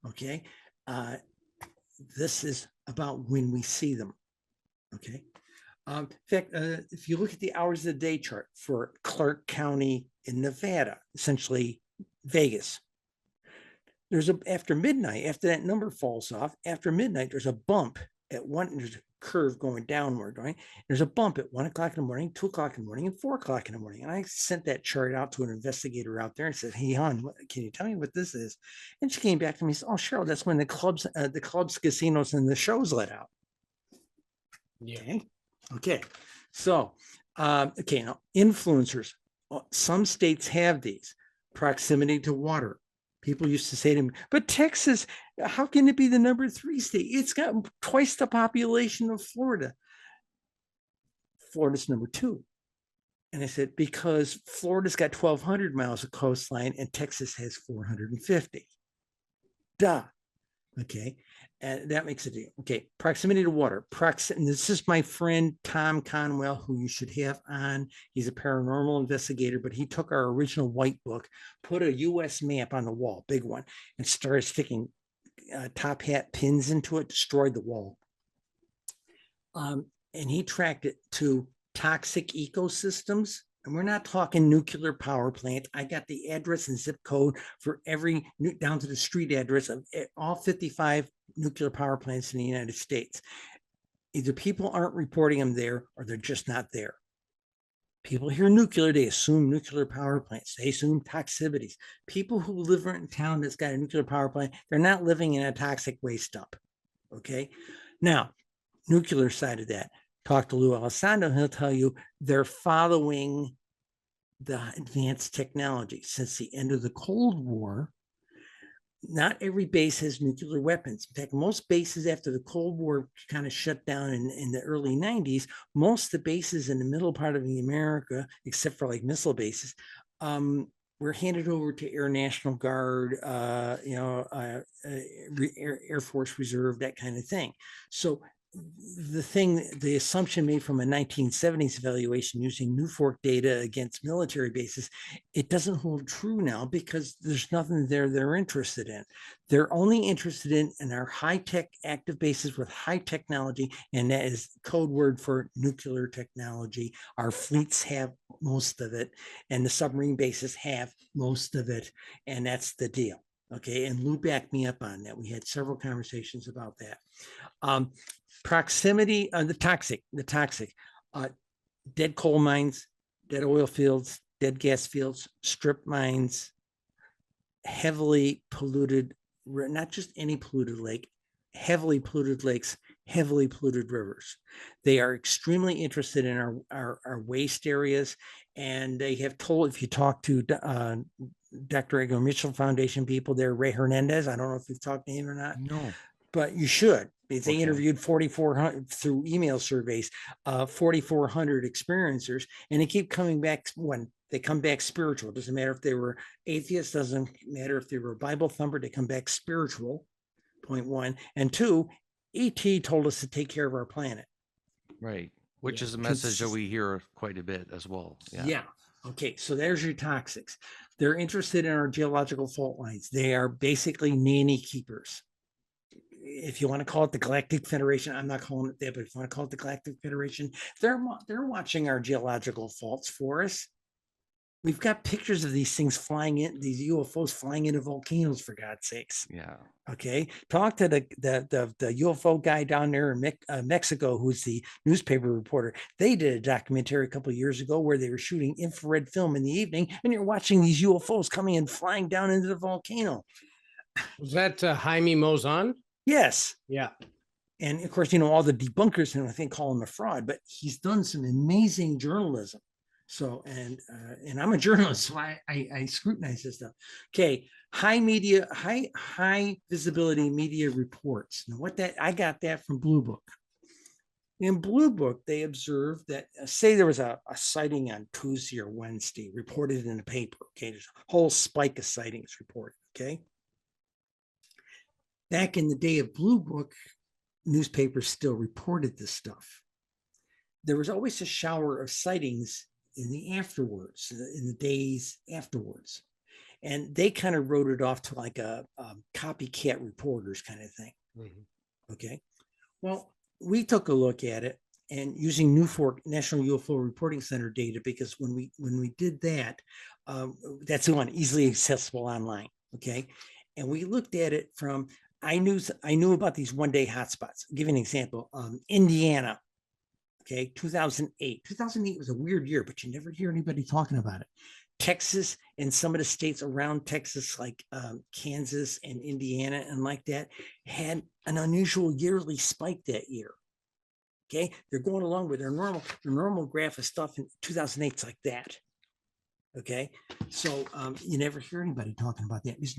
Okay, this is about when we see them. Okay. In fact, if you look at the hours of the day chart for Clark County in Nevada, essentially Vegas, there's after midnight, after that number falls off, after midnight, there's a bump at there's a curve going downward, right? There's a bump at 1 o'clock in the morning, 2 o'clock in the morning, and 4 o'clock in the morning. And I sent that chart out to an investigator out there and said, hey, hon, can you tell me what this is? And she came back to me and said, oh, Cheryl, that's when the clubs, casinos, and the shows let out. Yeah. Okay. So, okay. Now, influencers. Some states have these. Proximity to water. People used to say to me, but Texas, how can it be the number 3 state? It's got twice the population of Florida. Florida's number 2. And I said, because Florida's got 1,200 miles of coastline and Texas has 450. Duh. Okay. And that makes a deal. Okay. Proximity to water. This is my friend, Tom Conwell, who you should have on. He's a paranormal investigator, but he took our original white book, put a US map on the wall, big one, and started sticking top hat pins into it, destroyed the wall. And he tracked it to toxic ecosystems. And we're not talking nuclear power plant. I got the address and zip code for every, down to the street address of all 55 nuclear power plants in the United States. Either people aren't reporting them there or they're just not there. People hear nuclear, they assume nuclear power plants. They assume toxicities. People who live in a town that's got a nuclear power plant, they're not living in a toxic waste dump. Okay. Now, nuclear side of that. Talk to Lou Alessandro, he'll tell you they're following the advanced technology. Since the end of the Cold War, not every base has nuclear weapons. In fact, most bases after the Cold War kind of shut down in the early 90s, most of the bases in the middle part of the America, except for like missile bases, were handed over to Air National Guard, Air Force Reserve, that kind of thing. So the assumption made from a 1970s evaluation using Newfork data against military bases, it doesn't hold true now because there's nothing there they're interested in. They're only interested in our high-tech active bases with high technology, and that is code word for nuclear technology. Our fleets have most of it, and the submarine bases have most of it, and that's the deal. Okay, and Lou backed me up on that. We had several conversations about that. Proximity, the toxic, dead coal mines, dead oil fields, dead gas fields, strip mines, heavily polluted, not just any polluted lake, heavily polluted lakes, heavily polluted rivers. They are extremely interested in our waste areas. And they have told, if you talk to Dr. Edgar Mitchell Foundation people there, Ray Hernandez, I don't know if you've talked to him or not. No. But you should. They interviewed 4,400 through email surveys, 4,400 experiencers, and they keep coming back. When they come back spiritual, doesn't matter if they were atheists, doesn't matter if they were a Bible thumper, they come back spiritual, point 1. And 2, ET told us to take care of our planet. Right. Which is a message that we hear quite a bit as well. Yeah. Okay. So there's your toxics. They're interested in our geological fault lines. They are basically nanny keepers. If you want to call it the Galactic Federation, I'm not calling it that, but if you want to call it the Galactic Federation, they're watching our geological faults for us. We've got pictures of these things flying in, these UFOs flying into volcanoes, for God's sakes. Yeah. Okay. Talk to the UFO guy down there in Mexico, who's the newspaper reporter. They did a documentary a couple of years ago where they were shooting infrared film in the evening, and you're watching these UFOs coming and flying down into the volcano. Was that Jaime Maussan? Yes. Yeah. And of course, all the debunkers and I think call him a fraud, but he's done some amazing journalism. So, and I'm a journalist, so I scrutinize this stuff. Okay. High visibility media reports. Now I got that from Blue Book. In Blue Book, they observed that, say there was a sighting on Tuesday or Wednesday reported in the paper. Okay. There's a whole spike of sightings reported. Okay. Back in the day of Blue Book, newspapers still reported this stuff. There was always a shower of sightings in the days afterwards. And they kind of wrote it off to like a copycat reporters kind of thing. Mm-hmm. Okay. Well, we took a look at it and using National UFO Reporting Center data, because when we did that, that's the one easily accessible online. Okay. And we looked at it from, I knew about these one-day hotspots. I'll give you an example. Indiana, okay, 2008. 2008 was a weird year, but you never hear anybody talking about it. Texas and some of the states around Texas, like Kansas and Indiana and like that, had an unusual yearly spike that year. Okay, they're going along with their normal graph of stuff in 2008. It's like that. Okay, so you never hear anybody talking about that because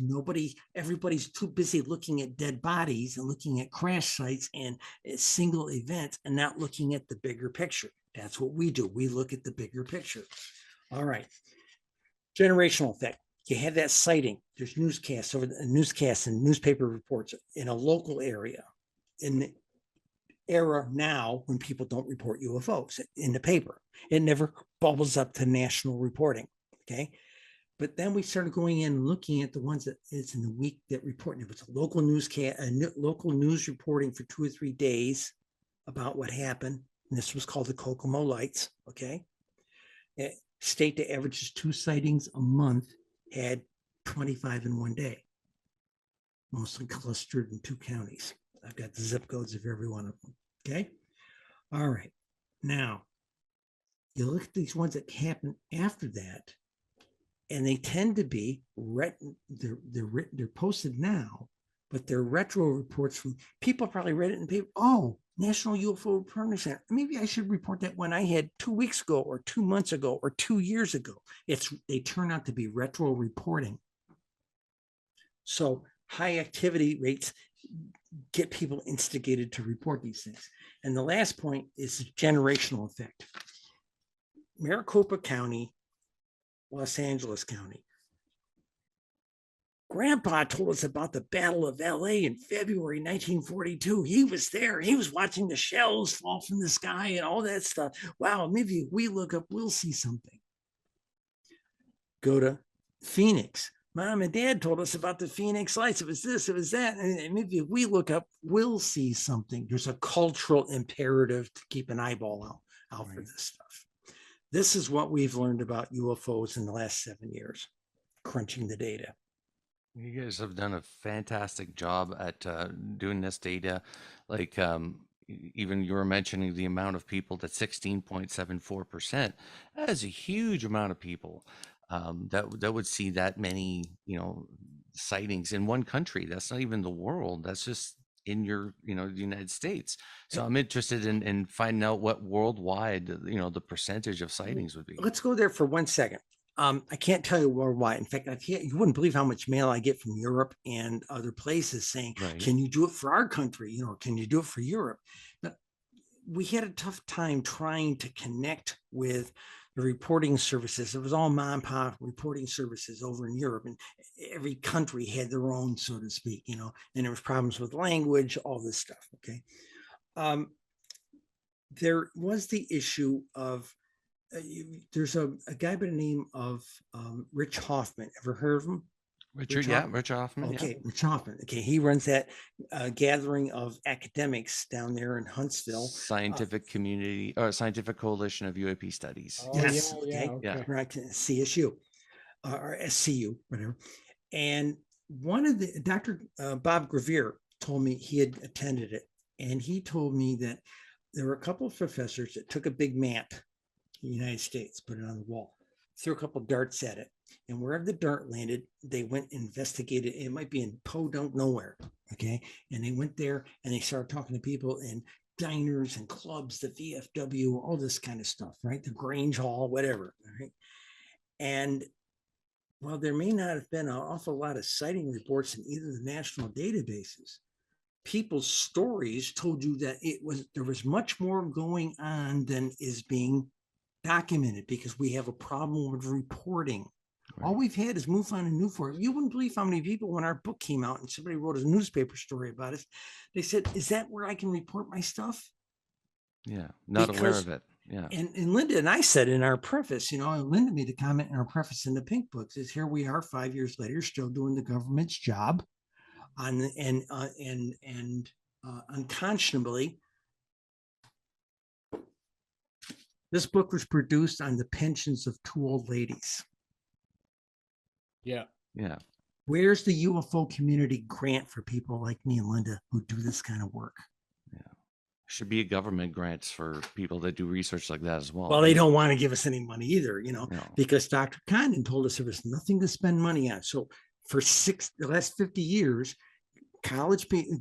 everybody's too busy looking at dead bodies and looking at crash sites and single events and not looking at the bigger picture. That's what we do. We look at the bigger picture. All right. Generational effect. You have that sighting. There's newscasts and newspaper reports in a local area. In the era now when people don't report UFOs in the paper, it never bubbles up to national reporting. Okay. But then we started going in and looking at the ones that it's in the week that report. It was a local local news reporting for 2 or 3 days about what happened. And this was called the Kokomo Lights. Okay. A state that averages 2 sightings a month had 25 in one day, mostly clustered in 2 counties. I've got the zip codes of every one of them. Okay. All right. Now, you look at these ones that happen after that, and they tend to be they're posted now, but they're retro reports from people probably read it in paper. Oh, National UFO Reporting Center. Maybe I should report that one I had 2 weeks ago or 2 months ago or 2 years ago. They turn out to be retro reporting. So high activity rates get people instigated to report these things. And the last point is the generational effect. Maricopa County, Los Angeles County. Grandpa told us about the Battle of LA in February 1942. He was there. He was watching the shells fall from the sky and all that stuff. Wow, maybe if we look up, we'll see something. Go to Phoenix. Mom and Dad told us about the Phoenix Lights. It was this, it was that. And maybe if we look up, we'll see something. There's a cultural imperative to keep an eyeball out for this stuff. This is what we've learned about UFOs in the last 7 years, crunching the data. You guys have done a fantastic job at doing this data. Like even you were mentioning the amount of people, that 16.74%. That is a huge amount of people that would see that many, sightings in one country. That's not even the world. That's just in the United States. So I'm interested in finding out what worldwide, the percentage of sightings would be. Let's go there for 1 second. I can't tell you worldwide. In fact, you wouldn't believe how much mail I get from Europe and other places saying, right, can you do it for our country? Can you do it for Europe? But we had a tough time trying to connect with the reporting services. It was all mom and pop reporting services over in Europe, and every country had their own, so to speak, and there was problems with language, all this stuff. Okay. There was the issue of, there's a guy by the name of Rich Hoffman. Ever heard of him? Rich Hoffman. Okay, yeah. Rich Hoffman. Okay, he runs that gathering of academics down there in Huntsville. Scientific Community or Scientific Coalition of UAP Studies. Oh, yes. Okay. Right. CSU or SCU, whatever. And one of the Dr. Bob Gravier told me he had attended it, and he told me that there were a couple of professors that took a big map, the United States, put it on the wall, threw a couple darts at it, And wherever the dart landed, they went and investigated. It might be in Podunk, nowhere. Okay. And they went there and they started talking to people in diners and clubs, the VFW, all this kind of stuff, right? The Grange Hall, whatever. Right. And while there may not have been an awful lot of sighting reports in either of the national databases, people's stories told you that there was much more going on than is being documented, because we have a problem with reporting. Right. All we've had is MUFON and NUFOR. You wouldn't believe how many people, when our book came out and somebody wrote a newspaper story about it, they said, is that where I can report my stuff? Yeah, not aware of it. Yeah. And Linda and I said in our preface, Linda made a comment in our preface in the Pink Books, is here we are 5 years later, still doing the government's job unconscionably. This book was produced on the pensions of 2 old ladies. Yeah. Yeah. Where's the UFO community grant for people like me and Linda who do this kind of work? Yeah. Should be a government grants for people that do research like that as well. Well, they don't want to give us any money either, No. because Dr. Condon told us there was nothing to spend money on. So for the last 50 years,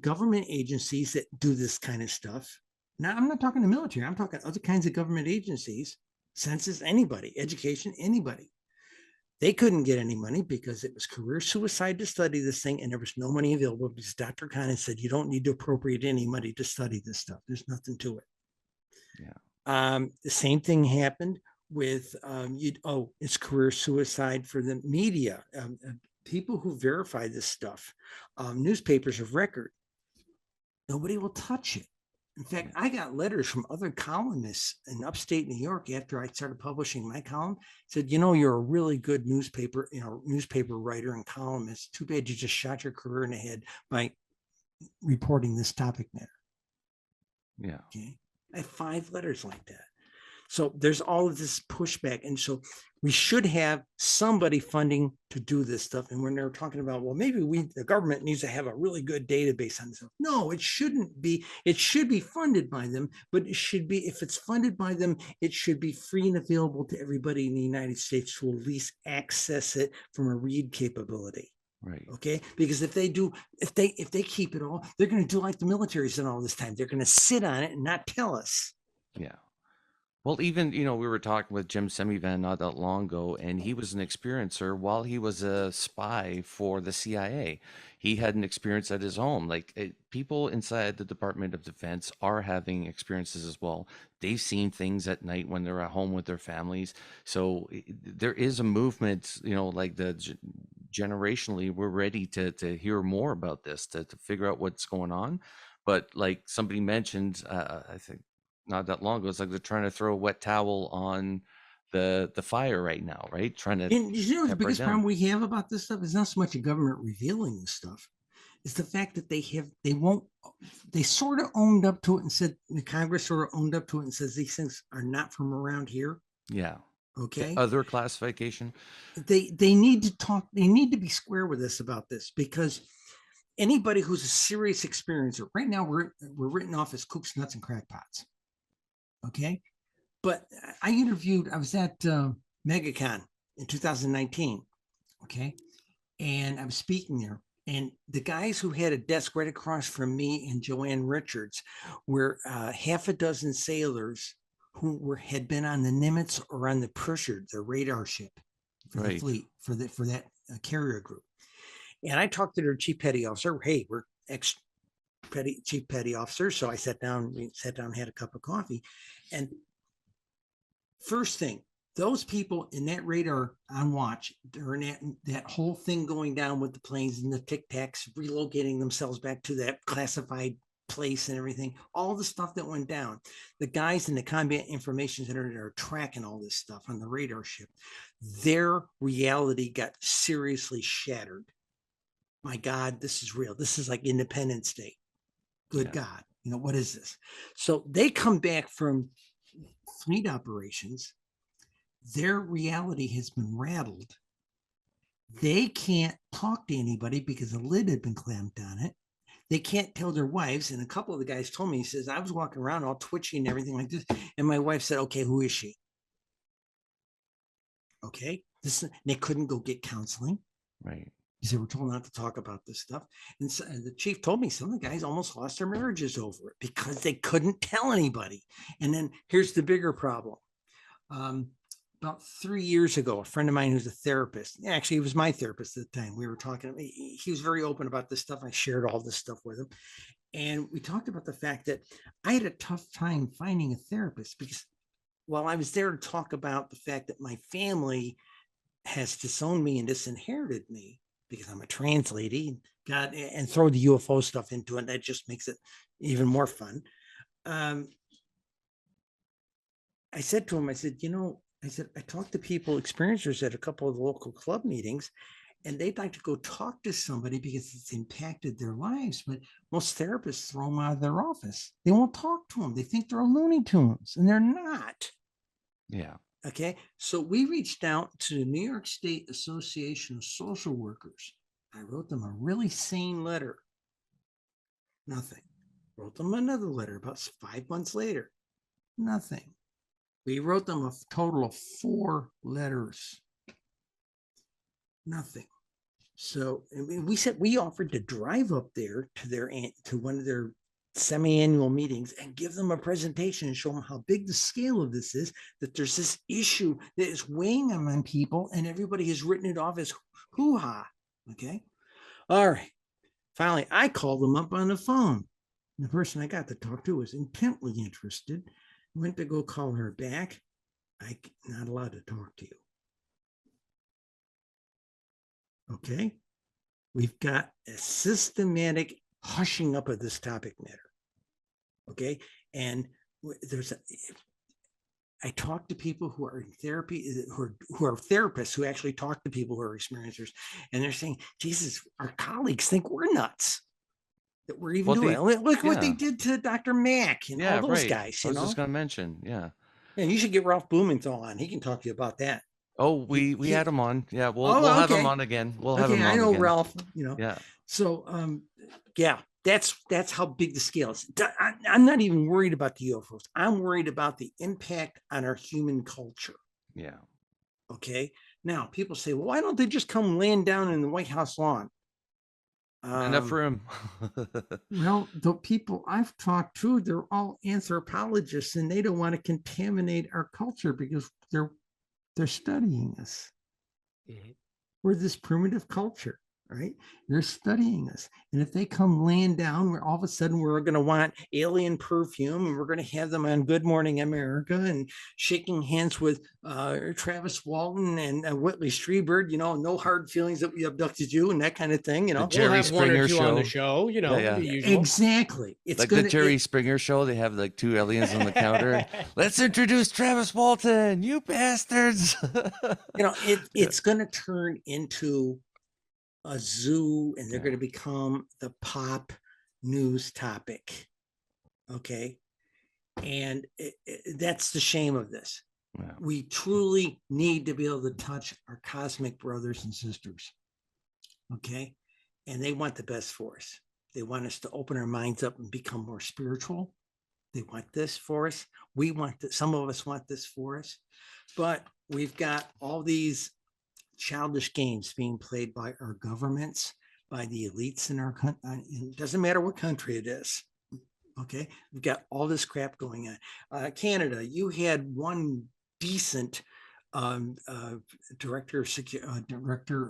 government agencies that do this kind of stuff. Now, I'm not talking the military. I'm talking other kinds of government agencies, census, anybody, education, anybody. They couldn't get any money because it was career suicide to study this thing, and there was no money available because Dr. Condon said you don't need to appropriate any money to study this stuff. There's nothing to it. Yeah. The same thing happened with it's career suicide for the media. People who verify this stuff, newspapers of record, nobody will touch it. In fact, I got letters from other columnists in upstate New York after I started publishing my column, said, you're a really good newspaper writer and columnist. Too bad you just shot your career in the head by reporting this topic matter. Yeah. Okay. I have 5 letters like that. So there's all of this pushback. And so we should have somebody funding to do this stuff. And when they're talking about, well, maybe the government needs to have a really good database on this stuff. No, it shouldn't be. It should be funded by them, but it should be, if it's funded by them, it should be free and available to everybody in the United States to at least access it from a read capability. Right. Okay. Because if they keep it all, they're going to do like the military's done all this time. They're going to sit on it and not tell us. Yeah. Well, even, we were talking with Jim Semivan not that long ago, and he was an experiencer while he was a spy for the CIA. He had an experience at his home. People inside the Department of Defense are having experiences as well. They've seen things at night when they're at home with their families. So there is a movement, generationally, we're ready to hear more about this, to figure out what's going on. But like somebody mentioned, I think, not that long ago, it's like they're trying to throw a wet towel on the fire right now, right? Trying to the biggest problem we have about this stuff is not so much the government revealing this stuff. It's the fact that they sort of owned up to it and said, the Congress sort of owned up to it and says these things are not from around here. Yeah. Okay. The other classification. They need to talk, they need to be square with us about this, because anybody who's a serious experiencer, right now we're written off as kooks, nuts, and crackpots. Okay. But I was at MegaCon in 2019. Okay. And I was speaking there. And the guys who had a desk right across from me and Joanne Richards were 6 sailors who had been on the Nimitz or on the Pritchard, the radar ship for the fleet, for that carrier group. And I talked to their chief petty officer. Hey, we're chief petty officer. So I sat down, had a cup of coffee. And first thing, those people in that radar on watch during that whole thing going down with the planes and the Tic Tacs relocating themselves back to that classified place and everything, all the stuff that went down, the guys in the combat information center that are tracking all this stuff on the radar ship, their reality got seriously shattered. My God, this is real. This is like Independence Day. Good God, what is this? So they come back from fleet operations. Their reality has been rattled. They can't talk to anybody because the lid had been clamped on it. They can't tell their wives. And a couple of the guys told me, he says, I was walking around all twitchy and everything like this. And my wife said, okay, who is she? Okay. They couldn't go get counseling. Right. Because they were told not to talk about this stuff. And, so, and the chief told me some of the guys almost lost their marriages over it because they couldn't tell anybody. And then here's the bigger problem. About 3 years ago, a friend of mine who's a therapist, actually, he was my therapist at the time. We were talking, he was very open about this stuff. I shared all this stuff with him. And we talked about the fact that I had a tough time finding a therapist because while I was there to talk about the fact that my family has disowned me and disinherited me, because I'm a trans lady, God, and throw the UFO stuff into it. That just makes it even more fun. I said to him, I said, I talked to people, experiencers at a couple of the local club meetings, and they'd like to go talk to somebody because it's impacted their lives. But most therapists throw them out of their office. They won't talk to them. They think they're Looney Tunes, and they're not. Yeah. Okay, so we reached out to the New York State Association of Social Workers. I wrote them a really sane letter. Nothing. Wrote them another letter about 5 months later. Nothing. We wrote them a total of 4 letters. Nothing. So we said we offered to drive up there to one of their semi-annual meetings and give them a presentation and show them how big the scale of this is, that there's this issue that is weighing on people and everybody has written it off as hoo-ha. Okay. All right. Finally, I called them up on the phone. The person I got to talk to was intently interested. Went to go call her back. I'm not allowed to talk to you. Okay. We've got a systematic hushing up of this topic matter. Okay. And I talk to people who are in therapy, who are therapists, who actually talk to people who are experiencers, and they're saying, Jesus, our colleagues think we're nuts that we're even doing. Look what they did to Dr. Mack and all those guys. I was just going to mention, And you should get Ralph Blumenthal on. He can talk to you about that. Oh, we had him on. Yeah, we'll have him on again. We'll have him on. I know again. Ralph. Yeah. So, that's how big the scale is. I'm not even worried about the UFOs. I'm worried about the impact on our human culture. Yeah. Okay. Now, people say, well, why don't they just come laying down in the White House lawn? Enough room. Well, the people I've talked to, they're all anthropologists, and they don't want to contaminate our culture because they're studying us. Mm-hmm. We're this primitive culture. Right? They're studying us. And if they come laying down, all of a sudden we're going to want alien perfume, and we're going to have them on Good Morning America and shaking hands with Travis Walton and Whitley Strieber, no hard feelings that we abducted you and that kind of thing. The Jerry Springer show. On the show, the usual. Exactly. It's like the Jerry Springer show. They have like 2 aliens on the counter. Let's introduce Travis Walton, you bastards. It's going to turn into a zoo, and they're going to become the pop news topic. Okay. And that's the shame of this. Yeah. We truly need to be able to touch our cosmic brothers and sisters. Okay. And they want the best for us. They want us to open our minds up and become more spiritual. They want this for us. We want this. Some of us want this for us, but we've got all these childish games being played by our governments, by the elites in our country. It doesn't matter what country it is. Okay. We've got all this crap going on. Canada, you had one decent director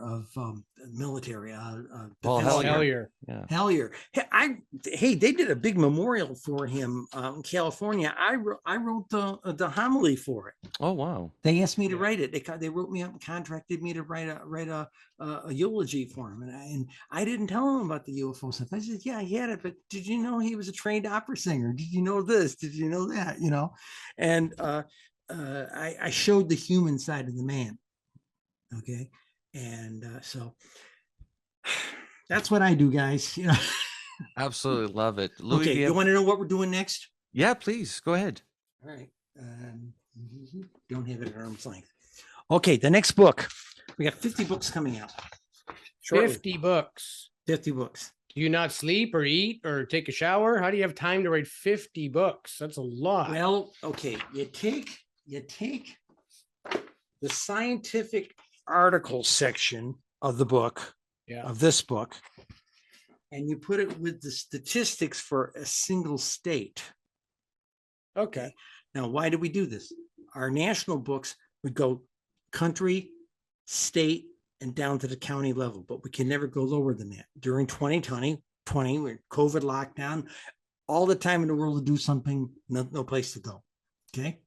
of military, Paul Hellyer. Hellyer. Hey, they did a big memorial for him in California. I wrote the homily for it. Oh wow! They asked me to write it. They wrote me up and contracted me to write a eulogy for him, and I didn't tell him about the UFO stuff. I said, yeah, he had it, but did you know he was a trained opera singer? Did you know this? Did you know that? And I showed the human side of the man. Okay. And so that's what I do, guys. Absolutely love it. Louis, okay. You want to know what we're doing next? Yeah, please go ahead. All right. Don't have it at arm's length. Okay. The next book, we got 50 books coming out. Shortly. 50 books. 50 books. Do you not sleep or eat or take a shower? How do you have time to write 50 books? That's a lot. Well, okay. You take the scientific article section of the book, Yeah. of this book, and you put it with the statistics for a single state. Okay. Now, why do we do this? Our national books would go country, state, and down to the county level, but we can never go lower than that. During 2020, when COVID lockdown, all the time in the world to do something, no place to go. Okay.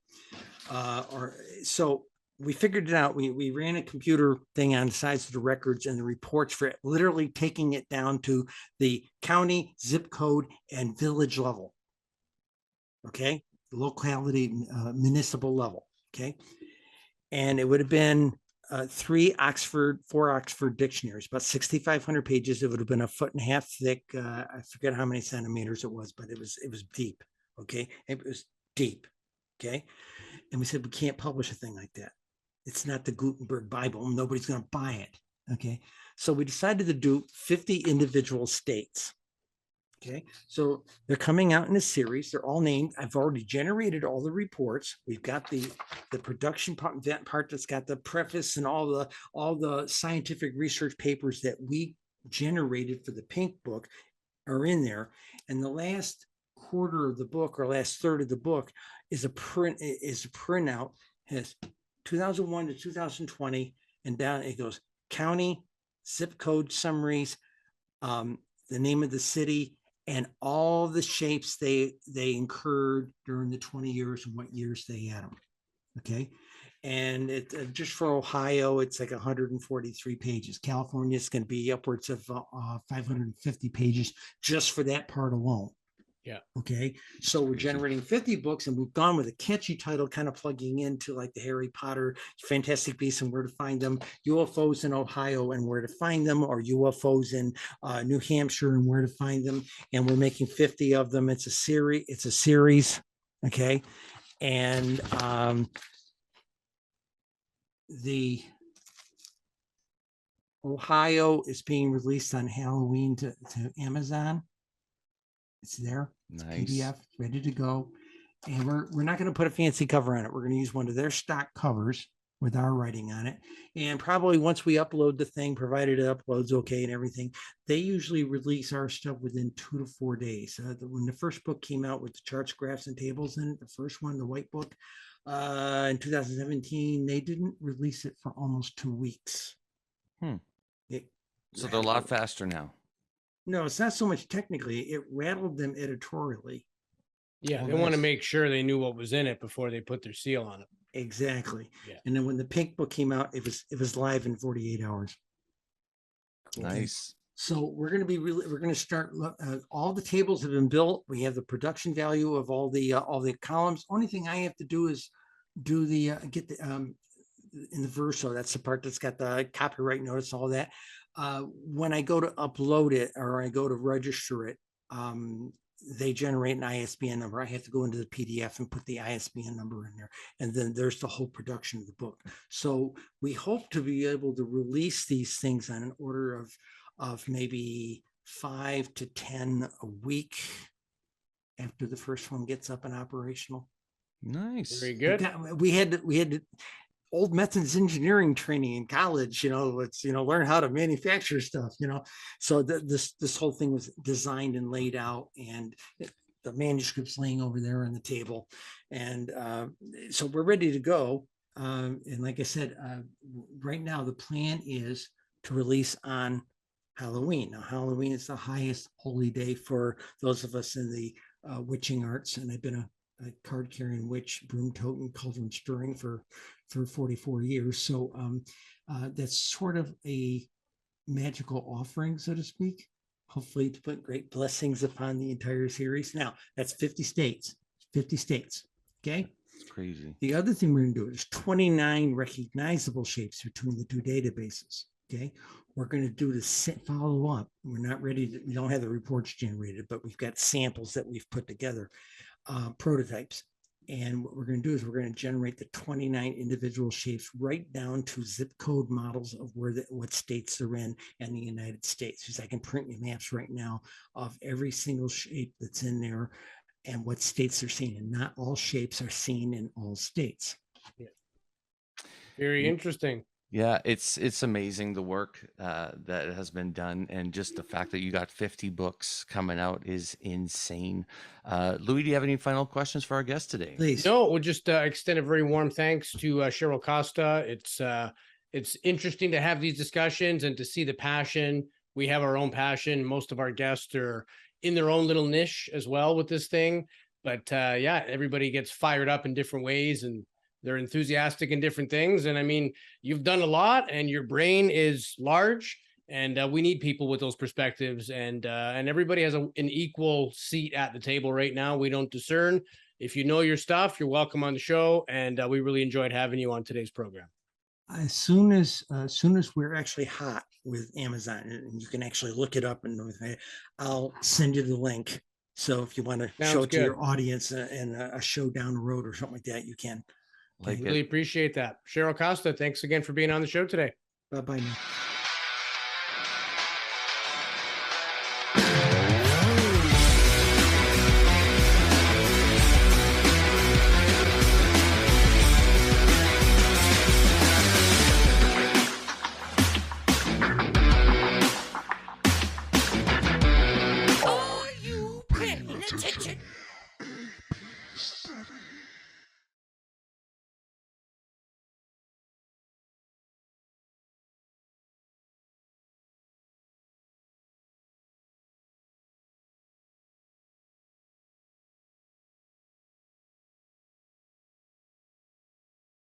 So we figured it out. We ran a computer thing on the sides of the records and the reports for it, literally taking it down to the county, zip code, and village level. Okay. The locality, municipal level. Okay. And it would have been 4 Oxford dictionaries, about 6,500 pages. It would have been 1.5 feet thick. I forget how many centimeters it was, but it was deep. Okay. It was deep. Okay. And we said, we can't publish a thing like that. It's not the Gutenberg Bible. Nobody's going to buy it. Okay. So we decided to do 50 individual states. Okay. So they're coming out in a series. They're all named. I've already generated all the reports. We've got the production part that's got the preface and all the scientific research papers that we generated for the pink book are in there. And the last quarter of the book or last third of the book is a printout, has 2001 to 2020, and down it goes county, zip code summaries, the name of the city, and all the shapes they incurred during the 20 years and what years they had them. Okay. And it just for Ohio, it's like 143 pages. California is going to be upwards of 550 pages just for that part alone. Yeah. Okay. So we're generating 50 books, and we've gone with a catchy title, kind of plugging into like the Harry Potter, Fantastic Beasts and Where to Find Them, UFOs in Ohio and Where to Find Them, or UFOs in New Hampshire and Where to Find Them. And we're making 50 of them. It's a series. Okay. And the Ohio is being released on Halloween to Amazon. It's there. It's Nice. PDF ready to go. And we're not going to put a fancy cover on it. We're going to use one of their stock covers with our writing on it. And probably once we upload the thing, provided it uploads okay and everything, they usually release our stuff within 2 to 4 days. When the first book came out with the charts, graphs, and tables in it, the first one, the white book, in 2017, they didn't release it for almost 2 weeks. So they're a lot faster now. No, it's not so much technically. It rattled them editorially. Yeah, they want to make sure they knew what was in it before they put their seal on it. Exactly. Yeah. And then when the pink book came out, it was live in 48 hours. Cool. Nice. So we're going to start. All the tables have been built. We have the production value of all the columns. Only thing I have to do is do the get the in the verso. That's the part that's got the copyright notice, all that. When I go to upload it or I go to register it, they generate an ISBN number. I have to go into the PDF and put the ISBN number in there. And then there's the whole production of the book. So we hope to be able to release these things on an order of maybe 5 to 10 a week after the first one gets up and operational. Nice. Very good. We had old methods engineering training in college, let's, learn how to manufacture stuff, so this whole thing was designed and laid out, and the manuscript's laying over there on the table. And so we're ready to go. And like I said, right now the plan is to release on Halloween. Now, Halloween is the highest holy day for those of us in the witching arts, and I've been a card-carrying witch, broom-toting, cauldron stirring for 44 years. So that's sort of a magical offering, so to speak, hopefully to put great blessings upon the entire series. Now, that's 50 states. Okay? It's crazy. The other thing we're going to do is 29 recognizable shapes between the two databases. Okay? We're going to do the follow up. We're not ready we don't have the reports generated, but we've got samples that we've put together. Prototypes. And what we're going to do is we're going to generate the 29 individual shapes right down to zip code models of what states they're in the United States. Because I can print you maps right now of every single shape that's in there and what states they're seen. And not all shapes are seen in all states. Yeah. Very interesting. Yeah, it's amazing the work that has been done, and just the fact that you got 50 books coming out is insane. Louis, do you have any final questions for our guest today? Please. No, we'll just extend a very warm thanks to Cheryl Costa. It's interesting to have these discussions and to see the passion. We have our own passion. Most of our guests are in their own little niche as well with this thing. But yeah, everybody gets fired up in different ways, and they're enthusiastic in different things. And I mean, you've done a lot, and your brain is large, and we need people with those perspectives. And everybody has an equal seat at the table right now. We don't discern. If you know your stuff, you're welcome on the show, and we really enjoyed having you on today's program. As soon as we're actually hot with Amazon, and you can actually look it up, and I'll send you the link. So if you want to show it to your audience and a show down the road or something like that, you can. Really appreciate that. Cheryl Costa, thanks again for being on the show today. Bye-bye now.